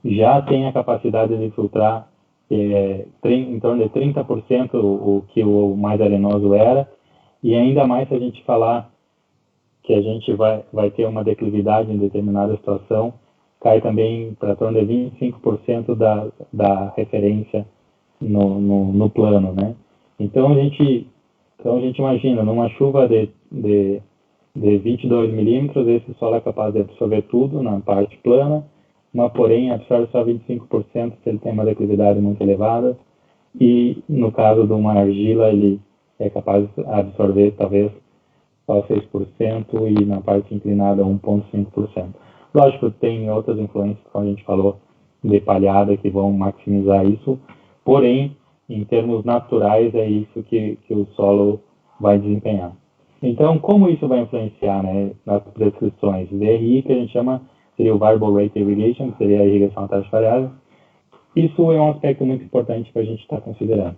já tem a capacidade de filtrar em torno de 30% o que o mais arenoso era, e ainda mais se a gente falar que a gente vai ter uma declividade em determinada situação, cai também para torno de 25% da referência no plano, né? Então a gente imagina, numa chuva de 22 milímetros, esse solo é capaz de absorver tudo na parte plana, mas porém absorve só 25% se ele tem uma declividade muito elevada, e no caso de uma argila ele é capaz de absorver talvez só 6%, e na parte inclinada 1,5%. Lógico, tem outras influências, como a gente falou, de palhada, que vão maximizar isso, porém, em termos naturais, é isso que o solo vai desempenhar. Então, como isso vai influenciar, né, nas prescrições? VRI, que a gente chama, seria o Variable Rate Irrigation, que seria a irrigação a taxa variável. Isso é um aspecto muito importante para a gente estar considerando.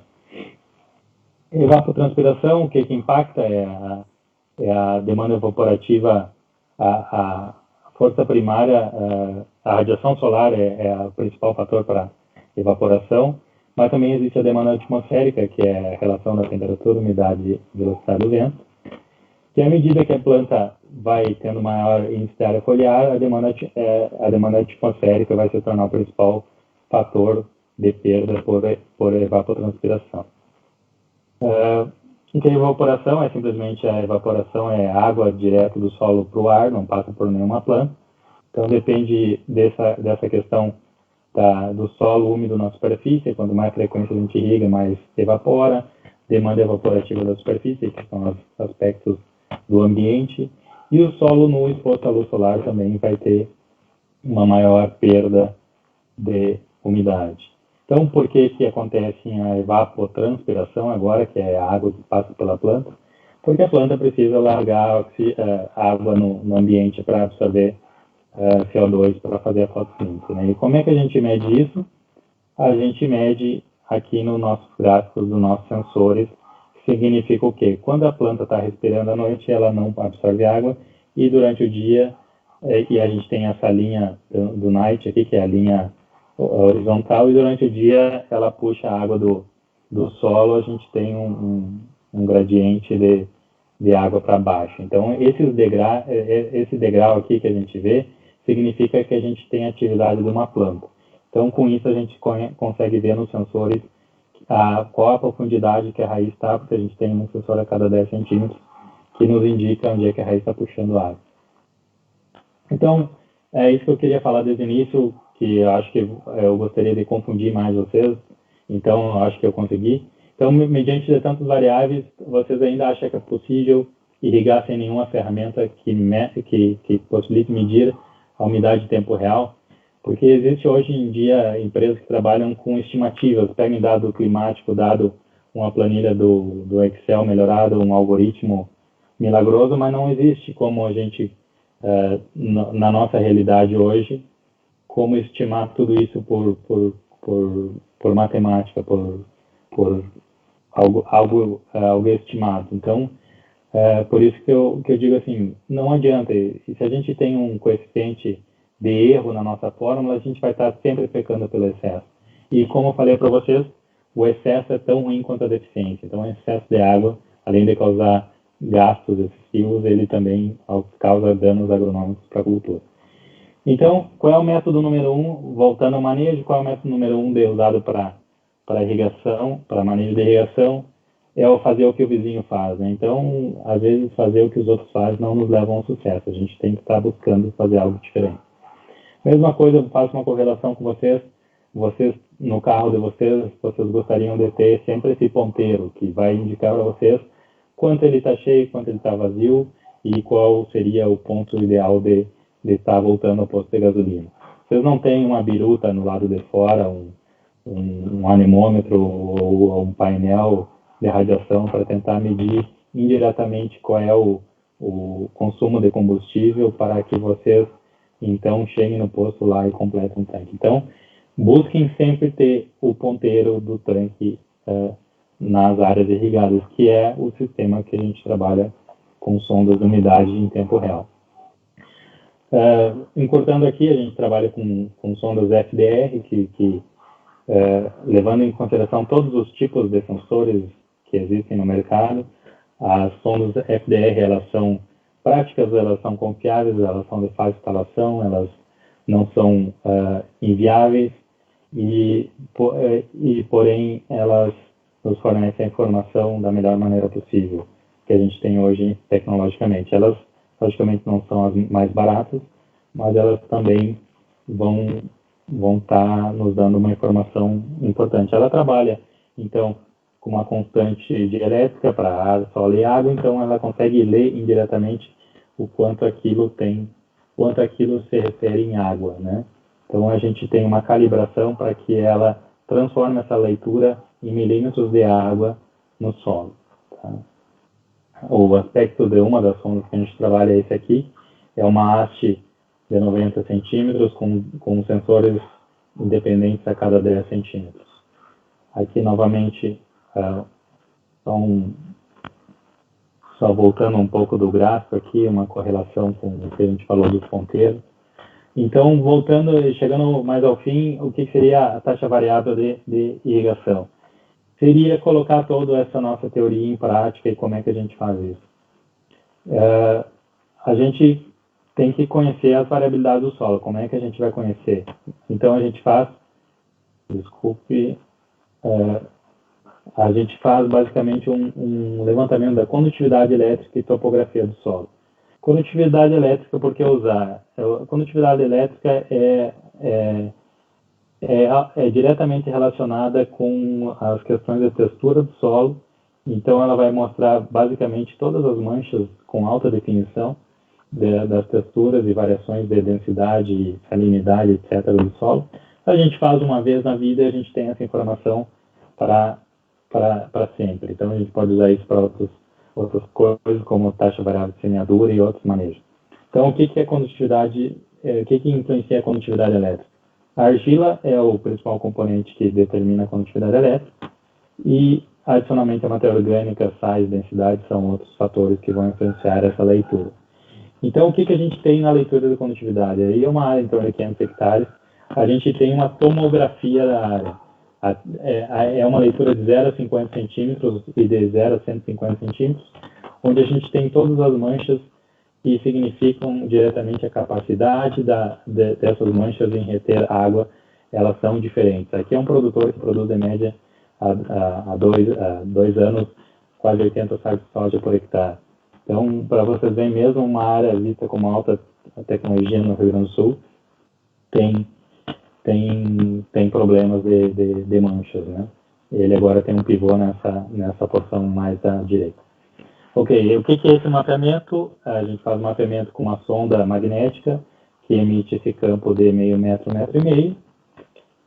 Evapotranspiração, o que impacta é a demanda evaporativa, a força primária, a radiação solar é o principal fator para evaporação, mas também existe a demanda atmosférica, que é a relação da temperatura, umidade e velocidade do vento, que à medida que a planta vai tendo maior índice de área foliar, a demanda atmosférica vai se tornar o principal fator de perda por evapotranspiração. O que é evaporação? É simplesmente a evaporação, é água direto do solo para o ar, não passa por nenhuma planta. Então depende dessa questão do solo úmido na superfície. Quanto mais frequência a gente irriga, mais evapora. Demanda evaporativa da superfície, que são os aspectos do ambiente. E o solo nu exposto à luz solar também vai ter uma maior perda de umidade. Então, por que acontece a evapotranspiração agora, que é a água que passa pela planta? Porque a planta precisa largar água no ambiente para absorver CO2 para fazer a fotossíntese, né? E como é que a gente mede isso? A gente mede aqui nos nossos gráficos dos nossos sensores. Significa o quê? Quando a planta está respirando à noite, ela não absorve água, e durante o dia, e a gente tem essa linha do night aqui, que é a linha horizontal, e durante o dia ela puxa a água do solo, a gente tem um gradiente de água para baixo. Então, esse degrau aqui que a gente vê, significa que a gente tem atividade de uma planta. Então, com isso, a gente consegue ver nos sensores qual a profundidade que a raiz está, porque a gente tem um sensor a cada 10 centímetros que nos indica onde é que a raiz está puxando água. Então, é isso que eu queria falar desde o início, que eu acho que eu gostaria de confundir mais vocês, então eu acho que eu consegui. Então, mediante de tantas variáveis, vocês ainda acham que é possível irrigar sem nenhuma ferramenta que possibilite medir a umidade em tempo real? Porque existe hoje em dia empresas que trabalham com estimativas, pegam dado climático, dado uma planilha do Excel melhorado, um algoritmo milagroso, mas não existe como a gente, na nossa realidade hoje, como estimar tudo isso por matemática, por algo estimado. Então, por isso que eu digo assim, não adianta, e se a gente tem um coeficiente de erro na nossa fórmula, a gente vai estar sempre pecando pelo excesso. E como eu falei para vocês, o excesso é tão ruim quanto a deficiência. Então, o excesso de água, além de causar gastos excessivos, ele também causa danos agronômicos para a cultura. Então, qual é o método número 1? Voltando ao manejo, qual é o método número 1 usado para irrigação, para manejo de irrigação? É o fazer o que o vizinho faz, né? Então, às vezes, fazer o que os outros fazem não nos leva ao sucesso. A gente tem que estar buscando fazer algo diferente. Mesma coisa, eu faço uma correlação com vocês. Vocês, no carro de vocês gostariam de ter sempre esse ponteiro, que vai indicar para vocês quanto ele está cheio, quanto ele está vazio, e qual seria o ponto ideal de estar voltando ao posto de gasolina. Vocês não têm uma biruta no lado de fora, um anemômetro ou um painel de radiação para tentar medir indiretamente qual é o consumo de combustível para que vocês, então, cheguem no posto lá e completem o tanque. Então, busquem sempre ter o ponteiro do tanque nas áreas irrigadas, que é o sistema que a gente trabalha com sondas de umidade em tempo real. Encurtando aqui, a gente trabalha com sondas FDR, que levando em consideração todos os tipos de sensores que existem no mercado. As sondas FDR, elas são práticas, elas são confiáveis, elas são de fácil instalação, elas não são inviáveis e porém, elas nos fornecem a informação da melhor maneira possível que a gente tem hoje tecnologicamente. Elas, logicamente, não são as mais baratas, mas elas também vão estar nos dando uma informação importante. Ela trabalha, então, com uma constante de elétrica para ar, solo e água, então ela consegue ler indiretamente o quanto aquilo se refere em água, né? Então a gente tem uma calibração para que ela transforme essa leitura em milímetros de água no solo. Tá? O aspecto de uma das sondas que a gente trabalha é esse aqui, é uma haste de 90 centímetros com sensores independentes a cada 10 centímetros. Aqui novamente, só voltando um pouco do gráfico aqui, uma correlação com o que a gente falou dos ponteiros. Então, chegando mais ao fim, o que seria a taxa variável de irrigação? Seria colocar toda essa nossa teoria em prática e como é que a gente faz isso. A gente tem que conhecer as variabilidades do solo. Como é que a gente vai conhecer? Então, a gente faz basicamente um levantamento da condutividade elétrica e topografia do solo. Condutividade elétrica, por que usar? A condutividade elétrica é diretamente relacionada com as questões da textura do solo, então ela vai mostrar basicamente todas as manchas com alta definição das texturas e variações de densidade, salinidade, etc. do solo. A gente faz uma vez na vida e a gente tem essa informação para sempre. Então a gente pode usar isso para outras coisas, como taxa variável de semeadura e outros manejos. Então, o que é condutividade? O que influencia a condutividade elétrica? A argila é o principal componente que determina a condutividade elétrica e, adicionalmente, a matéria orgânica, sais, densidade são outros fatores que vão influenciar essa leitura. Então, o que a gente tem na leitura da condutividade? Aí é uma área em torno de 500 hectares. A gente tem uma tomografia da área. É uma leitura de 0 a 50 centímetros e de 0 a 150 centímetros, onde a gente tem todas as manchas que significam diretamente a capacidade dessas manchas em reter água. Elas são diferentes. Aqui é um produtor que produz, em média, há 2 anos, quase 80 sacos de soja por hectare. Então, para vocês verem, mesmo uma área vista como alta tecnologia no Rio Grande do Sul, tem problemas de manchas, né? Ele agora tem um pivô nessa porção mais à direita. Ok, o que é esse mapeamento? A gente faz um mapeamento com uma sonda magnética que emite esse campo de meio metro, metro e meio.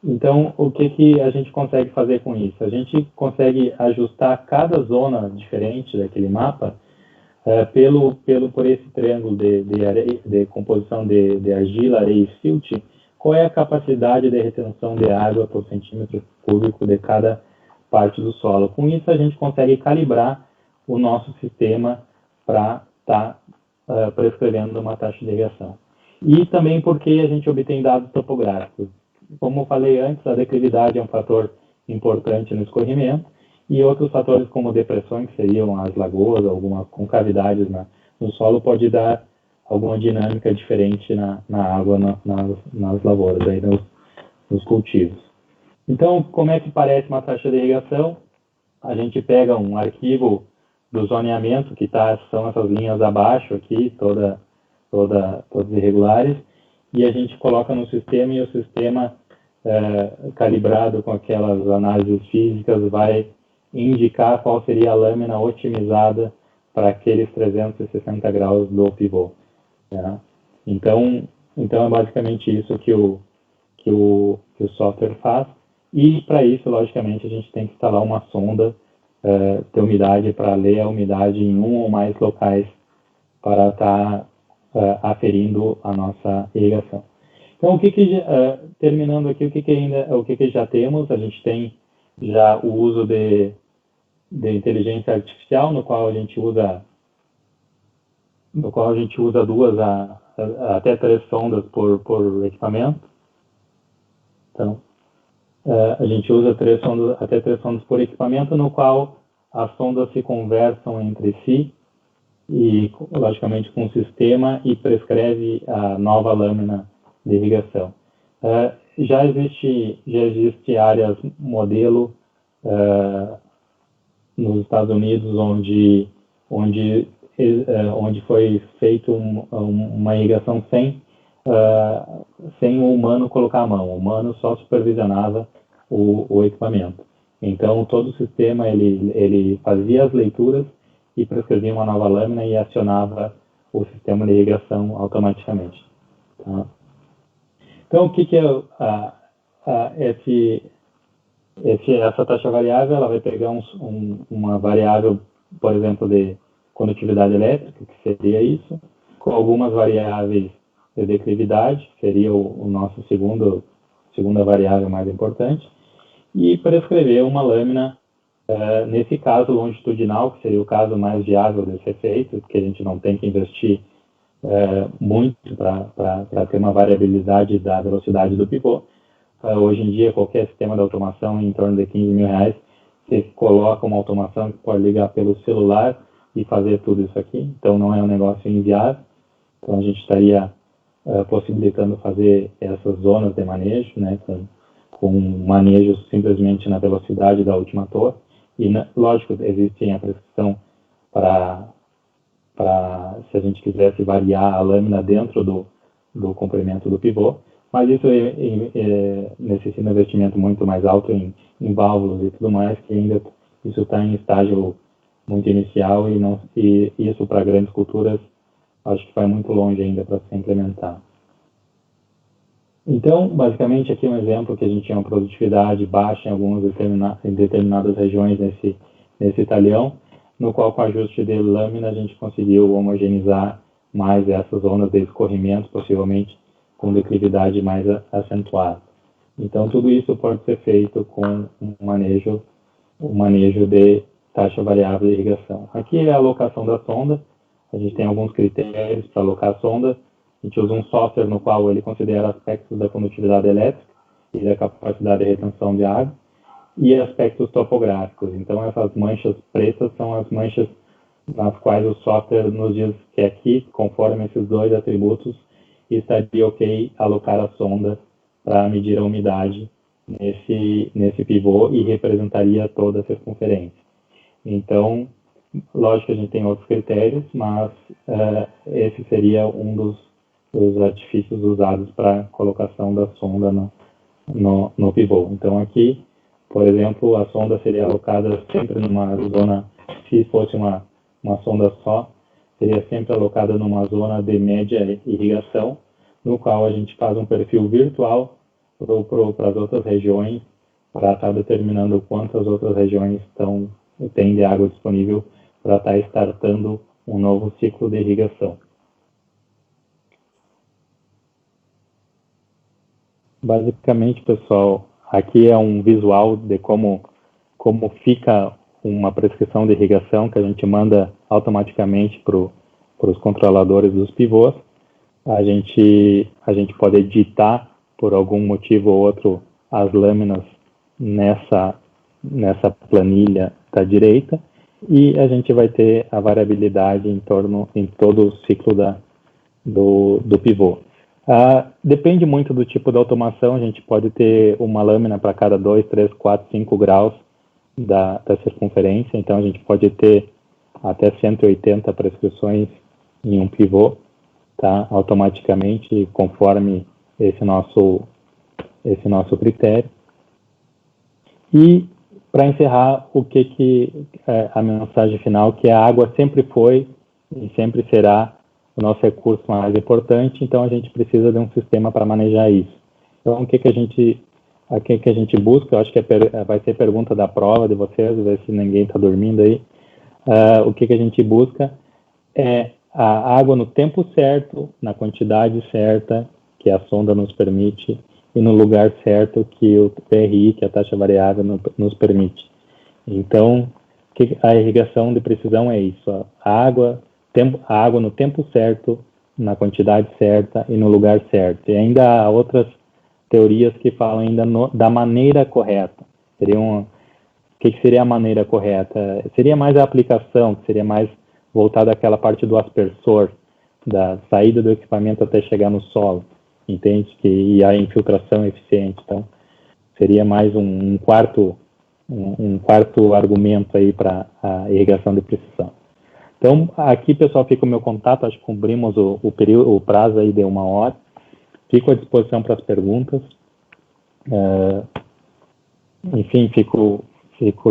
Então, o que a gente consegue fazer com isso? A gente consegue ajustar cada zona diferente daquele mapa por esse triângulo de composição de argila, areia e silt, qual é a capacidade de retenção de água por centímetro cúbico de cada parte do solo. Com isso, a gente consegue calibrar o nosso sistema para estar prescrevendo uma taxa de irrigação. E também porque a gente obtém dados topográficos. Como eu falei antes, a declividade é um fator importante no escorrimento, e outros fatores como depressões, que seriam as lagoas, algumas concavidades no solo, pode dar alguma dinâmica diferente na água, nas lavouras, aí nos cultivos. Então, como é que parece uma taxa de irrigação? A gente pega um arquivo do zoneamento, que são essas linhas abaixo aqui, todas irregulares, e a gente coloca no sistema, e o sistema, calibrado com aquelas análises físicas, vai indicar qual seria a lâmina otimizada para aqueles 360 graus do pivô. Né? Então é basicamente isso que o software faz. E para isso, logicamente, a gente tem que instalar uma sonda de umidade para ler a umidade em um ou mais locais para estar aferindo a nossa irrigação. Então, terminando aqui, o que já temos? A gente tem já o uso de inteligência artificial, no qual a gente usa duas até 3 sondas por equipamento. Então, a gente usa até 3 sondas por equipamento, no qual as sondas se conversam entre si e, logicamente, com o sistema, e prescreve a nova lâmina de irrigação. Já existe áreas modelo nos Estados Unidos onde foi feita uma irrigação sem o humano colocar a mão. O humano só supervisionava o equipamento. Então, todo o sistema ele fazia as leituras e prescrevia uma nova lâmina e acionava o sistema de irrigação automaticamente. Tá? Então, o que é essa taxa variável? Ela vai pegar uma variável, por exemplo, de condutividade elétrica, que seria isso, com algumas variáveis de declividade, que seria o nosso segunda variável mais importante, e prescrever uma lâmina, nesse caso longitudinal, que seria o caso mais viável de ser feito, porque a gente não tem que investir muito para ter uma variabilidade da velocidade do pivô. Hoje em dia, qualquer sistema de automação, em torno de R$15.000, você coloca uma automação que pode ligar pelo celular e fazer tudo isso aqui. Então, não é um negócio inviável. Então, a gente estaria possibilitando fazer essas zonas de manejo, né, com manejo simplesmente na velocidade da última torre. E, lógico, existe a prescrição para se a gente quisesse variar a lâmina dentro do comprimento do pivô, mas isso necessita um investimento muito mais alto em válvulas e tudo mais, que ainda isso está em estágio muito inicial, e isso para grandes culturas acho que vai muito longe ainda para ser implementado. Então, basicamente, aqui é um exemplo que a gente tinha uma produtividade baixa em determinadas regiões nesse talhão, no qual, com ajuste de lâmina, a gente conseguiu homogeneizar mais essas zonas de escorrimento, possivelmente com declividade mais acentuada. Então, tudo isso pode ser feito com um manejo de taxa variável de irrigação. Aqui é a alocação da sonda. A gente tem alguns critérios para alocar a sonda. A gente usa um software no qual ele considera aspectos da condutividade elétrica e da capacidade de retenção de água, e aspectos topográficos. Então, essas manchas pretas são as manchas nas quais o software nos diz que aqui, conforme esses 2 atributos, estaria ok alocar a sonda para medir a umidade nesse pivô e representaria toda a circunferência. Então, lógico que a gente tem outros critérios, mas esse seria um dos artifícios usados para a colocação da sonda no pivô. Então, aqui, por exemplo, a sonda seria alocada sempre numa zona, se fosse uma sonda só, seria sempre alocada numa zona de média irrigação, no qual a gente faz um perfil virtual para as outras regiões, para estar determinando quantas outras regiões têm de água disponível para estar startando um novo ciclo de irrigação. Basicamente, pessoal, aqui é um visual de como fica uma prescrição de irrigação que a gente manda automaticamente para os controladores dos pivôs. A gente pode editar, por algum motivo ou outro, as lâminas nessa planilha da direita, e a gente vai ter a variabilidade em todo o ciclo do pivô. Depende muito do tipo de automação, a gente pode ter uma lâmina para cada 2, 3, 4, 5 graus da circunferência, então a gente pode ter até 180 prescrições em um pivô, tá? Automaticamente, conforme esse nosso critério. E, para encerrar, a mensagem final, que a água sempre foi e sempre será o nosso recurso mais importante, então a gente precisa de um sistema para manejar isso. Então, o que a gente busca, eu acho que vai ser pergunta da prova de vocês, ver se ninguém está dormindo aí. O que a gente busca é a água no tempo certo, na quantidade certa que a sonda nos permite e no lugar certo que o PRI, que é a taxa variável, nos permite. Então, a irrigação de precisão é isso, a água no tempo certo, na quantidade certa e no lugar certo. E ainda há outras teorias que falam ainda da maneira correta. O que seria a maneira correta? Seria mais a aplicação, que seria mais voltada àquela parte do aspersor, da saída do equipamento até chegar no solo, entende? E a infiltração eficiente. Então, seria mais um quarto argumento aí para a irrigação de precisão. Então, aqui, pessoal, fica o meu contato, acho que cumprimos o prazo aí de 1 hora. Fico à disposição para as perguntas. Enfim, fico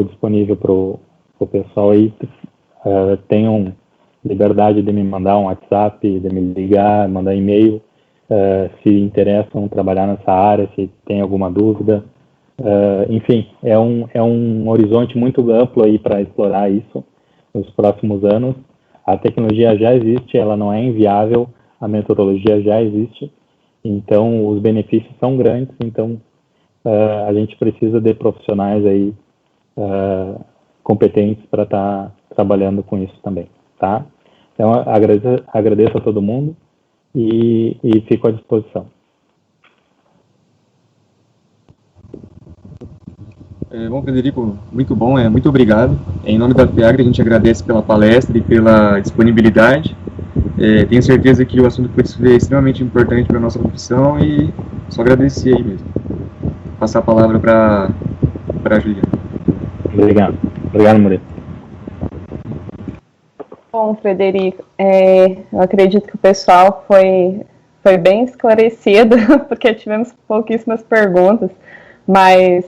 disponível para o pessoal aí. Tenham liberdade de me mandar um WhatsApp, de me ligar, mandar e-mail, se interessam trabalhar nessa área, se tem alguma dúvida. Enfim, é um horizonte muito amplo aí para explorar isso nos próximos anos. A tecnologia já existe, ela não é inviável, a metodologia já existe, então os benefícios são grandes, então a gente precisa de profissionais aí competentes para estar trabalhando com isso também, tá? Então, agradeço a todo mundo e fico à disposição. Bom, Frederico, muito bom, muito obrigado. Em nome da FEAGRE, a gente agradece pela palestra e pela disponibilidade. Tenho certeza que o assunto foi extremamente importante para a nossa profissão e só agradecer aí mesmo. Passar a palavra para a Juliana. Obrigado. Obrigado, Murilo. Bom, Frederico, eu acredito que o pessoal foi bem esclarecido, porque tivemos pouquíssimas perguntas, mas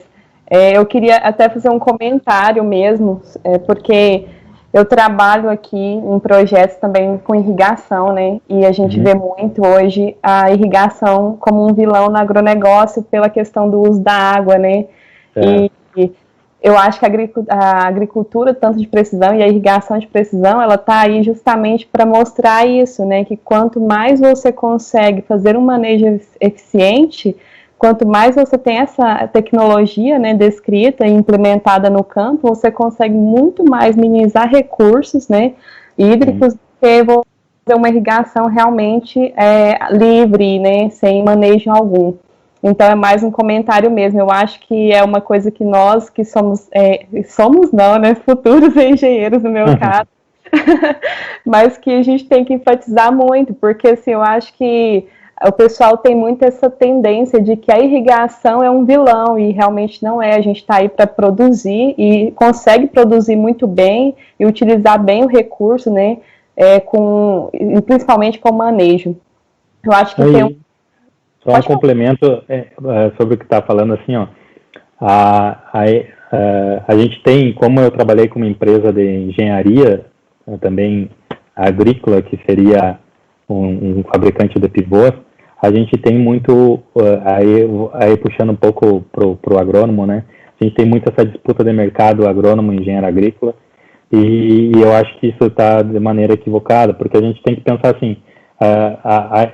eu queria até fazer um comentário mesmo, porque eu trabalho aqui em projetos também com irrigação, né? E a gente vê muito hoje a irrigação como um vilão no agronegócio pela questão do uso da água, né? E eu acho que a agricultura, tanto de precisão e a irrigação de precisão, ela está aí justamente para mostrar isso, né? Que quanto mais você consegue fazer um manejo eficiente, quanto mais você tem essa tecnologia, né, descrita e implementada no campo, você consegue muito mais minimizar recursos, né, hídricos, do que fazer uma irrigação realmente livre, né, sem manejo algum. Então, é mais um comentário mesmo. Eu acho que é uma coisa que nós, que somos não, né, futuros engenheiros, no meu caso, mas que a gente tem que enfatizar muito, porque, assim, eu acho que o pessoal tem muito essa tendência de que a irrigação é um vilão, e realmente não é. A gente está aí para produzir e consegue produzir muito bem e utilizar bem o recurso, né, principalmente com o manejo. Eu acho que tem Só um complemento sobre o que está falando, assim, ó. A gente tem, como eu trabalhei com uma empresa de engenharia, também agrícola, que seria um fabricante de pivôs, a gente tem muito, aí puxando um pouco pro agrônomo, né? A gente tem muito essa disputa de mercado agrônomo e engenheiro agrícola, e eu acho que isso está de maneira equivocada, porque a gente tem que pensar assim,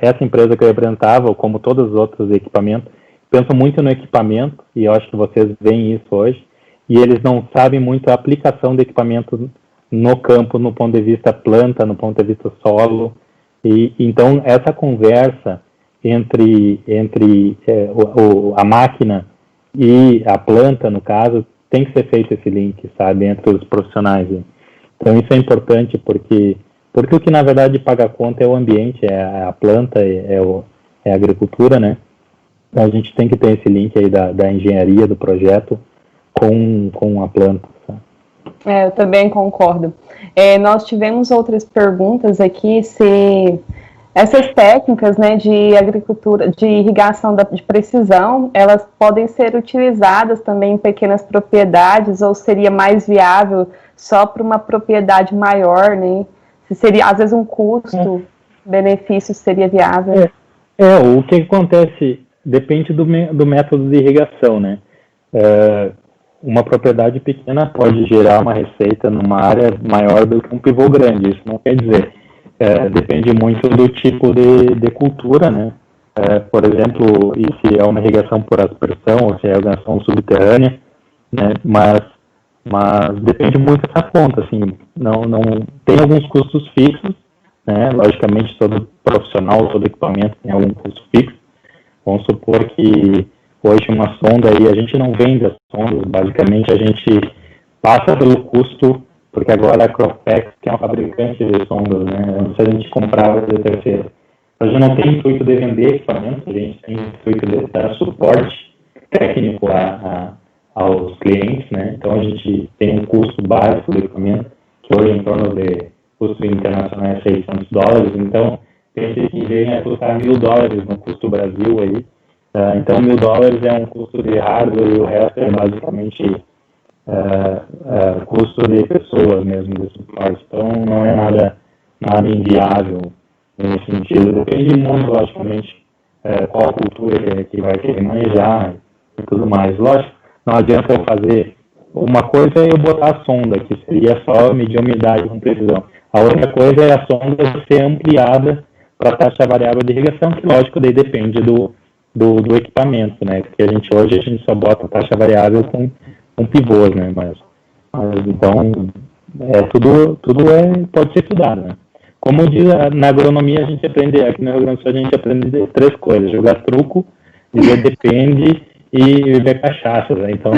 essa empresa que eu representava, como todos os outros equipamentos, pensam muito no equipamento, e eu acho que vocês veem isso hoje, e eles não sabem muito a aplicação do equipamento no campo, no ponto de vista planta, no ponto de vista solo. E então essa conversa entre a máquina e a planta, no caso, tem que ser feito esse link, sabe, entre os profissionais. Então isso é importante porque o que na verdade paga a conta é o ambiente, é a planta, é a agricultura, né? Então a gente tem que ter esse link aí da engenharia do projeto com a planta. Sabe? Eu também concordo. Nós tivemos outras perguntas aqui, se essas técnicas, né, de agricultura, de irrigação de precisão, elas podem ser utilizadas também em pequenas propriedades, ou seria mais viável só para uma propriedade maior, né? Se seria, às vezes, um custo-benefício seria viável. O que acontece depende do método de irrigação, né? Uma propriedade pequena pode gerar uma receita numa área maior do que um pivô grande. Isso não quer dizer. Depende muito do tipo de cultura, né? Por exemplo, se é uma irrigação por aspersão ou se é irrigação subterrânea, né? Mas depende muito dessa conta, assim. Não tem alguns custos fixos, né? Logicamente, todo profissional, todo equipamento tem algum custo fixo. Vamos supor que hoje uma sonda aí, a gente não vende as sondas, basicamente a gente passa pelo custo, porque agora a Cropex, que é um fabricante de sondas, né, antes a gente comprava de terceiro. A gente não tem intuito de vender equipamentos, a gente tem intuito de dar suporte técnico aos clientes, né, então a gente tem um custo básico do equipamento, que hoje é em torno de custo internacional é $600, então pense que vem a custar $1.000 no custo Brasil aí. Então, $1.000 é um custo de hardware e o resto é basicamente custo de pessoas mesmo, de suporte. Então, não é nada inviável nesse sentido. Depende muito, logicamente, qual cultura que vai querer manejar e tudo mais. Lógico, não adianta eu fazer uma coisa é eu botar a sonda, que seria só medir a umidade com precisão. A outra coisa é a sonda ser ampliada para a taxa variável de irrigação, que, lógico, daí depende do equipamento, né? Porque a gente só bota taxa variável com pivôs, né? Mas então tudo pode ser estudado, né? Como diz na agronomia, a gente aprende aqui na Rio Grande do Sul, a gente aprende 3 coisas: jogar truco, dizer depende e beber cachaça, né? Então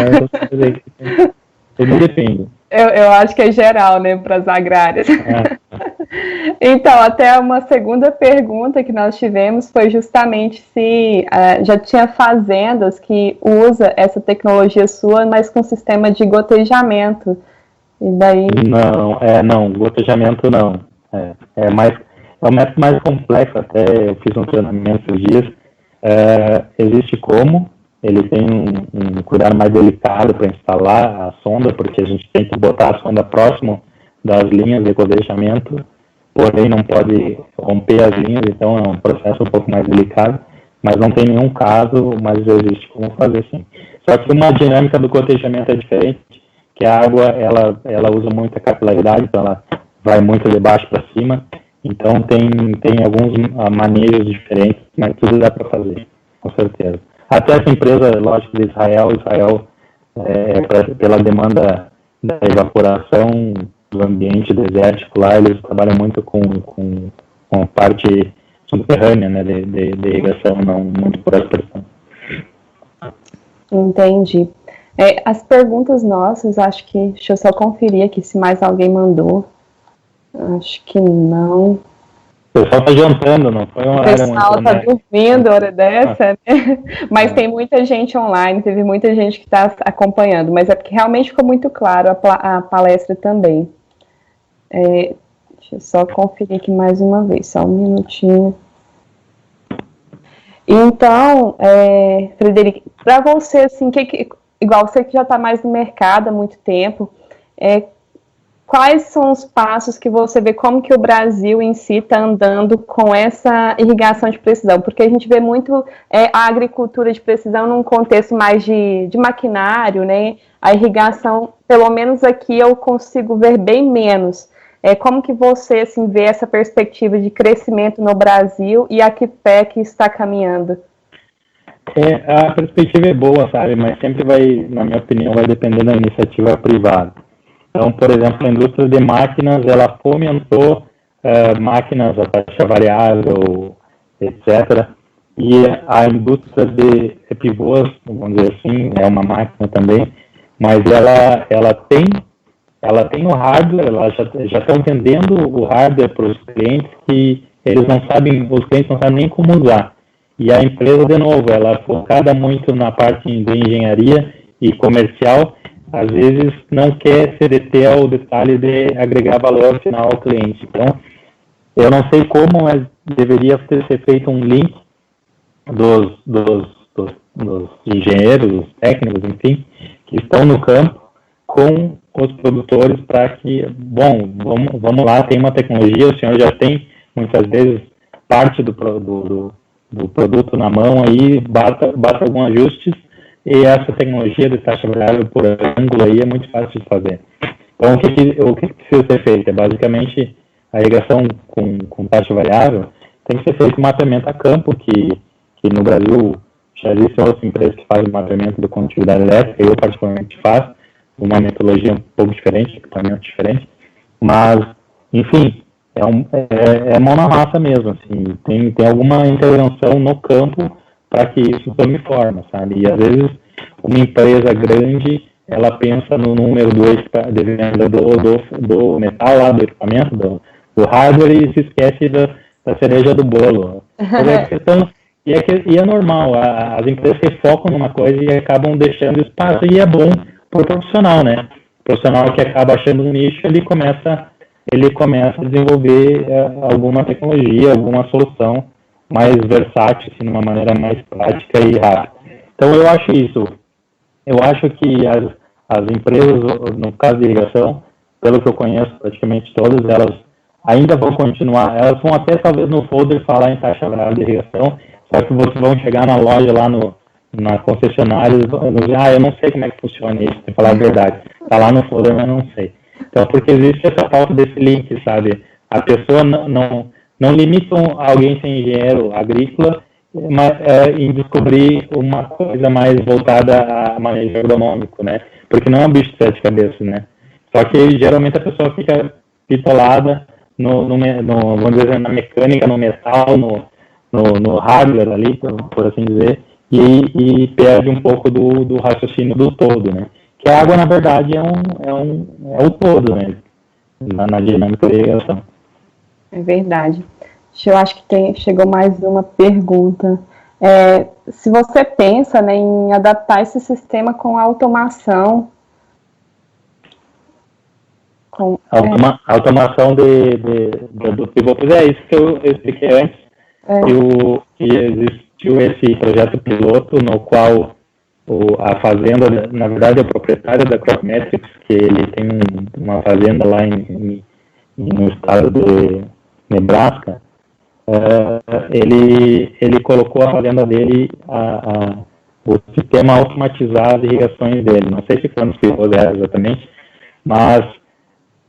tudo depende. Eu acho que é geral, né, para as agrárias. Então, até uma segunda pergunta que nós tivemos foi justamente se já tinha fazendas que usa essa tecnologia sua, mas com sistema de gotejamento. E daí... Não, gotejamento não. É um método mais complexo, até eu fiz um treinamento esses dias. Existe como, ele tem um cuidado mais delicado para instalar a sonda, porque a gente tem que botar a sonda próximo das linhas de gotejamento, porém não pode romper as linhas, então é um processo um pouco mais delicado, mas não tem nenhum caso, mas existe como fazer sim. Só que uma dinâmica do gotejamento é diferente, que a água ela usa muita capilaridade, então ela vai muito de baixo para cima, então tem alguns manejos diferentes, mas tudo dá para fazer, com certeza. Até essa empresa, lógico, de Israel, pela demanda da evaporação do ambiente desértico lá, eles trabalham muito com a parte subterrânea, né, de irrigação, não muito por aspersão. Entendi. As perguntas nossas, acho que, deixa eu só conferir aqui se mais alguém mandou. Acho que não. O pessoal está jantando, não foi um horário muito... O pessoal está dormindo hora dessa, né? Mas tem muita gente online, teve muita gente que está acompanhando, mas é porque realmente ficou muito claro a palestra também. Deixa eu só conferir aqui mais uma vez, só um minutinho. Então, Frederico, para você, assim, igual você que já está mais no mercado há muito tempo, quais são os passos que você vê, como que o Brasil em si está andando com essa irrigação de precisão? Porque a gente vê muito a agricultura de precisão num contexto mais de maquinário, né? A irrigação, pelo menos aqui, eu consigo ver bem menos. Como que você assim, vê essa perspectiva de crescimento no Brasil e a que pé que está caminhando? A perspectiva é boa, sabe? Mas sempre vai, na minha opinião, vai depender da iniciativa privada. Então, por exemplo, a indústria de máquinas, ela fomentou máquinas a taxa variável, etc. E a indústria de pivôs, vamos dizer assim, é uma máquina também, mas ela tem o hardware, ela já estão vendendo o hardware para os clientes que eles não sabem, os clientes não sabem nem como usar. E a empresa, de novo, ela é focada muito na parte de engenharia e comercial, às vezes não quer se deter ao detalhe de agregar valor final ao cliente. Então, eu não sei como, mas deveria ser feito um link dos engenheiros, dos técnicos, enfim, que estão no campo, com os produtores para que, bom, vamos lá, tem uma tecnologia, o senhor já tem, muitas vezes, parte do produto na mão aí, basta alguns ajustes, e essa tecnologia de taxa variável por ângulo aí é muito fácil de fazer. Então, o que precisa ser feito? É basicamente a irrigação com taxa variável, tem que ser feito um mapeamento a campo, que no Brasil já existem outras empresas que fazem mapeamento de condutividade elétrica, eu particularmente faço, uma metodologia um pouco diferente, equipamento diferente, mas, enfim, é mão na massa mesmo, assim, tem alguma intervenção no campo para que isso tome forma, sabe? E às vezes uma empresa grande, ela pensa no número de venda do metal lá, do equipamento, do hardware, e se esquece da cereja do bolo. E é normal, as empresas se focam numa coisa e acabam deixando espaço, e é bom para o profissional, né? O profissional que acaba achando um nicho, ele começa a desenvolver alguma tecnologia, alguma solução mais versátil, assim, de uma maneira mais prática e rápida. Então, eu acho isso. Eu acho que as empresas, no caso de irrigação, pelo que eu conheço, praticamente todas, elas ainda vão continuar, elas vão até talvez no folder falar em taxa variável de irrigação, só que vocês vão chegar na loja lá na concessionária e vão dizer, eu não sei como é que funciona isso, tem que falar a verdade. Está lá no folder, mas não sei. Então, porque existe essa falta desse link, sabe? A pessoa não limita alguém ser engenheiro agrícola em descobrir uma coisa mais voltada a manejo agronômico, né? Porque não é um bicho de sete cabeças, né? Só que geralmente a pessoa fica bitolada vamos dizer, na mecânica, no metal, no hardware ali, por assim dizer, e perde um pouco do raciocínio do todo, né? Que a água, na verdade, é o todo, né? Na dinâmica da irrigação. É verdade. Eu acho que chegou mais uma pergunta. Se você pensa, né, em adaptar esse sistema com automação. Automação do pivô. É isso que eu expliquei antes. Que existiu esse projeto piloto no qual a fazenda, na verdade, é proprietária da Cropmetrics, que ele tem uma fazenda lá no estado de Nebraska. Ele colocou a fazenda dele, o sistema automatizado de irrigações dele. Não sei se foi nos pivôs exatamente, mas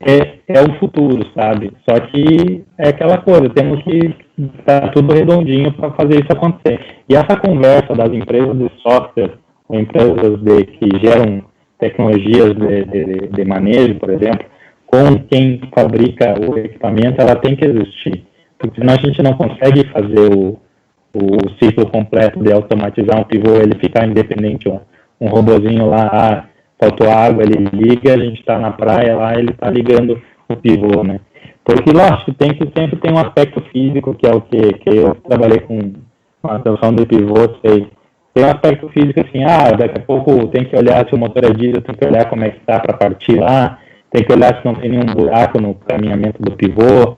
é o futuro, sabe? Só que é aquela coisa, temos que estar tudo redondinho para fazer isso acontecer. E essa conversa das empresas de software, ou empresas que geram tecnologias de manejo, por exemplo, com quem fabrica o equipamento, ela tem que existir. Porque senão a gente não consegue fazer o ciclo completo de automatizar um pivô, ele ficar independente, um robozinho lá, faltou água, ele liga, a gente está na praia lá, ele está ligando o pivô, né? Porque, lógico, sempre tem um aspecto físico, que é o que eu trabalhei com a atenção do pivô, sei. Tem um aspecto físico assim, daqui a pouco tem que olhar se o motor é diesel, tem que olhar como é que está para partir lá, tem que olhar se não tem nenhum buraco no caminhamento do pivô,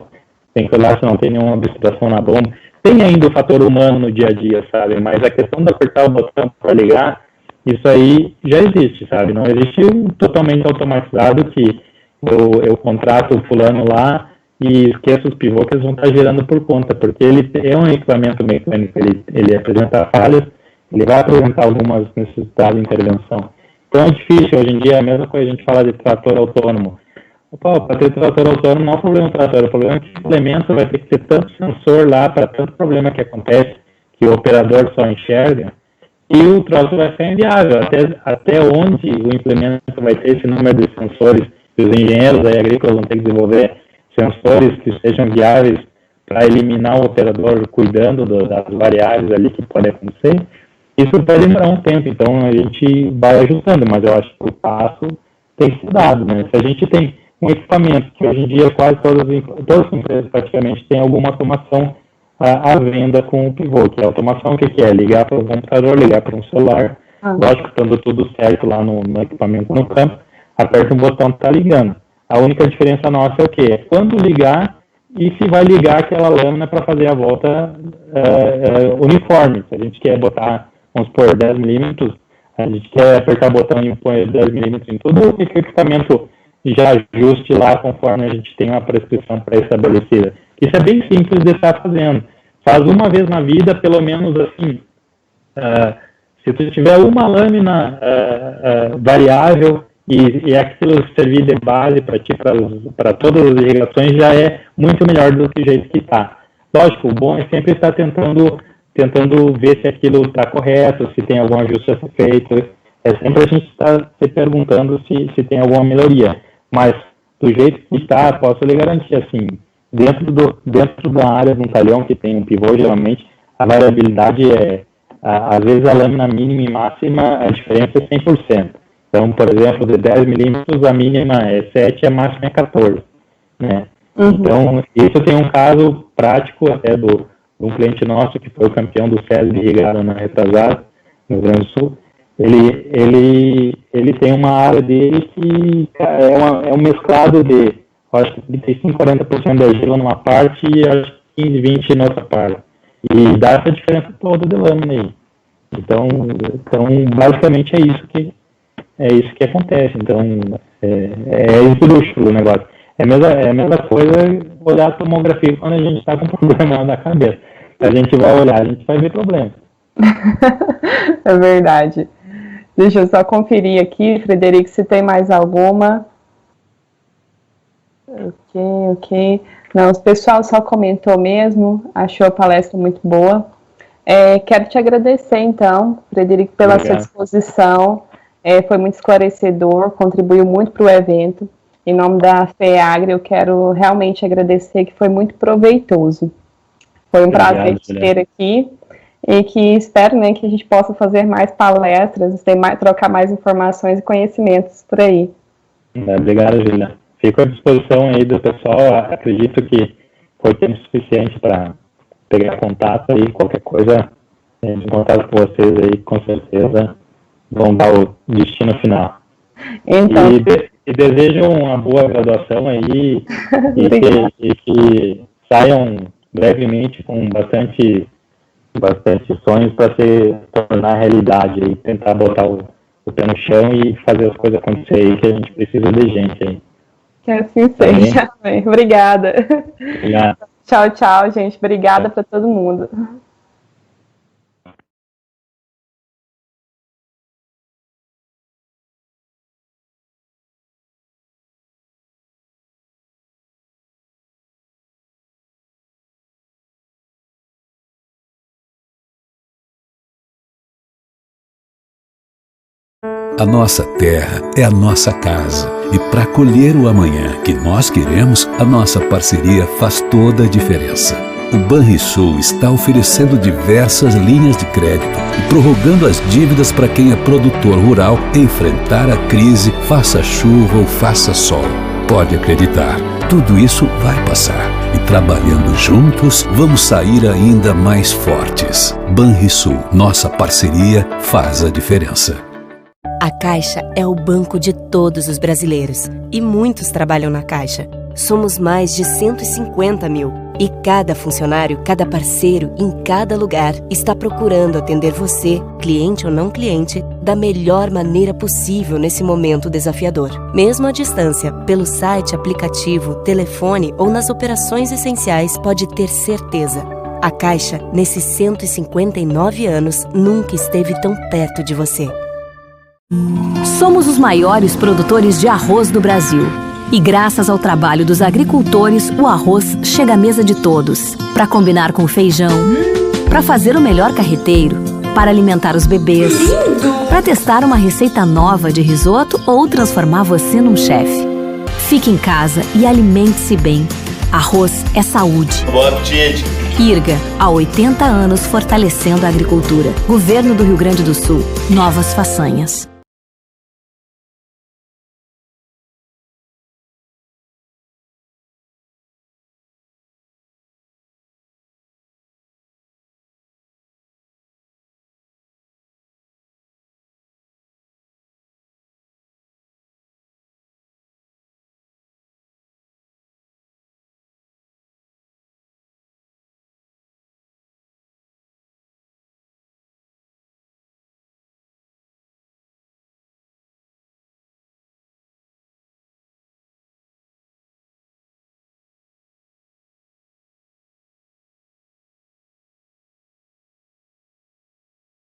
tem que olhar se não tem nenhuma obstrução na bomba. Tem ainda o fator humano no dia a dia, sabe? Mas a questão de apertar o botão para ligar, isso aí já existe, sabe? Não existe totalmente automatizado que eu contrato o fulano lá e esqueço os pivôs que eles vão estar girando por conta, porque ele é um equipamento mecânico, ele apresenta falhas, ele vai apresentar algumas necessidades de intervenção. Então é difícil, hoje em dia é a mesma coisa a gente falar de trator autônomo. Para ter trator autônomo não é o problema do trator, o problema é que o implemento vai ter que ter tanto sensor lá para tanto problema que acontece, que o operador só enxerga, e o troço vai ser inviável. Até onde o implemento vai ter esse número de sensores, que os engenheiros agrícolas vão ter que desenvolver sensores que sejam viáveis para eliminar o operador cuidando das variáveis ali que podem acontecer, isso vai demorar um tempo, então a gente vai ajustando, mas eu acho que o passo tem que ser dado, né? Se a gente tem um equipamento que hoje em dia quase todas as empresas praticamente têm alguma automação à venda com o pivô, que é automação, o que é? Ligar para um computador, ligar para um celular, lógico, estando tudo certo lá no equipamento no campo, aperta um botão e está ligando. A única diferença nossa é o quê? É quando ligar e se vai ligar aquela lâmina para fazer a volta uniforme. Se a gente quer botar, vamos supor, 10 milímetros, a gente quer apertar o botão e pôr 10 milímetros em tudo, e que o equipamento já ajuste lá conforme a gente tem uma prescrição pré-estabelecida. Isso é bem simples de estar fazendo. Faz uma vez na vida, pelo menos assim, se tu tiver uma lâmina variável e aquilo servir de base para ti, para todas as irrigações, já é muito melhor do que o jeito que está. Lógico, o bom é sempre estar tentando ver se aquilo está correto, se tem algum ajuste a ser feito. É sempre a gente estar se perguntando se tem alguma melhoria. Mas, do jeito que está, posso lhe garantir, assim, dentro da área de um talhão que tem um pivô, geralmente, a variabilidade às vezes a lâmina mínima e máxima, a diferença é 100%. Então, por exemplo, de 10 milímetros, a mínima é 7 e a máxima é 14, né? Uhum. Então, isso tem um caso prático até de um cliente nosso que foi o campeão do SESB irrigado na retrasada, no Rio Grande do Sul. Ele tem uma área dele que é um mesclado de, acho que 35, 40% de argila numa parte e acho que 15, 20% na outra parte. E dá essa diferença toda de lâmina aí. Então basicamente é isso que acontece. Então, é esdrúxulo o negócio. É a mesma coisa olhar a tomografia quando a gente está com problema na cabeça. A gente vai olhar, a gente vai ver problema. É verdade. Deixa eu só conferir aqui, Frederico, se tem mais alguma. Ok. Não, o pessoal só comentou mesmo, achou a palestra muito boa. Quero te agradecer, então, Frederico, pela sua disposição. Foi muito esclarecedor, contribuiu muito para o evento. Em nome da FEAGRE, eu quero realmente agradecer, que foi muito proveitoso. Foi um prazer te ter aqui. E que espero, né, que a gente possa fazer mais palestras, trocar mais informações e conhecimentos por aí. Obrigado, Julia. Fico à disposição aí do pessoal. Acredito que foi tempo suficiente para pegar contato aí. Qualquer coisa, em contato com vocês aí, com certeza vão dar o destino final. Então, e desejo uma boa graduação aí e que saiam brevemente com bastante sonhos para se tornar realidade e tentar botar o pé no chão e fazer as coisas acontecer aí, que a gente precisa de gente aí. Que assim seja. Obrigada. Obrigado. Tchau, gente. Obrigada para todo mundo. A nossa terra é a nossa casa. E para colher o amanhã que nós queremos, a nossa parceria faz toda a diferença. O Banrisul está oferecendo diversas linhas de crédito e prorrogando as dívidas para quem é produtor rural enfrentar a crise, faça chuva ou faça sol. Pode acreditar, tudo isso vai passar. E trabalhando juntos, vamos sair ainda mais fortes. Banrisul, nossa parceria faz a diferença. A Caixa é o banco de todos os brasileiros. E muitos trabalham na Caixa. Somos mais de 150 mil. E cada funcionário, cada parceiro, em cada lugar, está procurando atender você, cliente ou não cliente, da melhor maneira possível nesse momento desafiador. Mesmo à distância, pelo site, aplicativo, telefone ou nas operações essenciais, pode ter certeza. A Caixa, nesses 159 anos, nunca esteve tão perto de você. Somos os maiores produtores de arroz do Brasil. E graças ao trabalho dos agricultores, o arroz chega à mesa de todos. Para combinar com feijão, para fazer o melhor carreteiro, para alimentar os bebês, para testar uma receita nova de risoto ou transformar você num chefe. Fique em casa e alimente-se bem. Arroz é saúde. Bom apetite! IRGA, há 80 anos fortalecendo a agricultura. Governo do Rio Grande do Sul. Novas façanhas.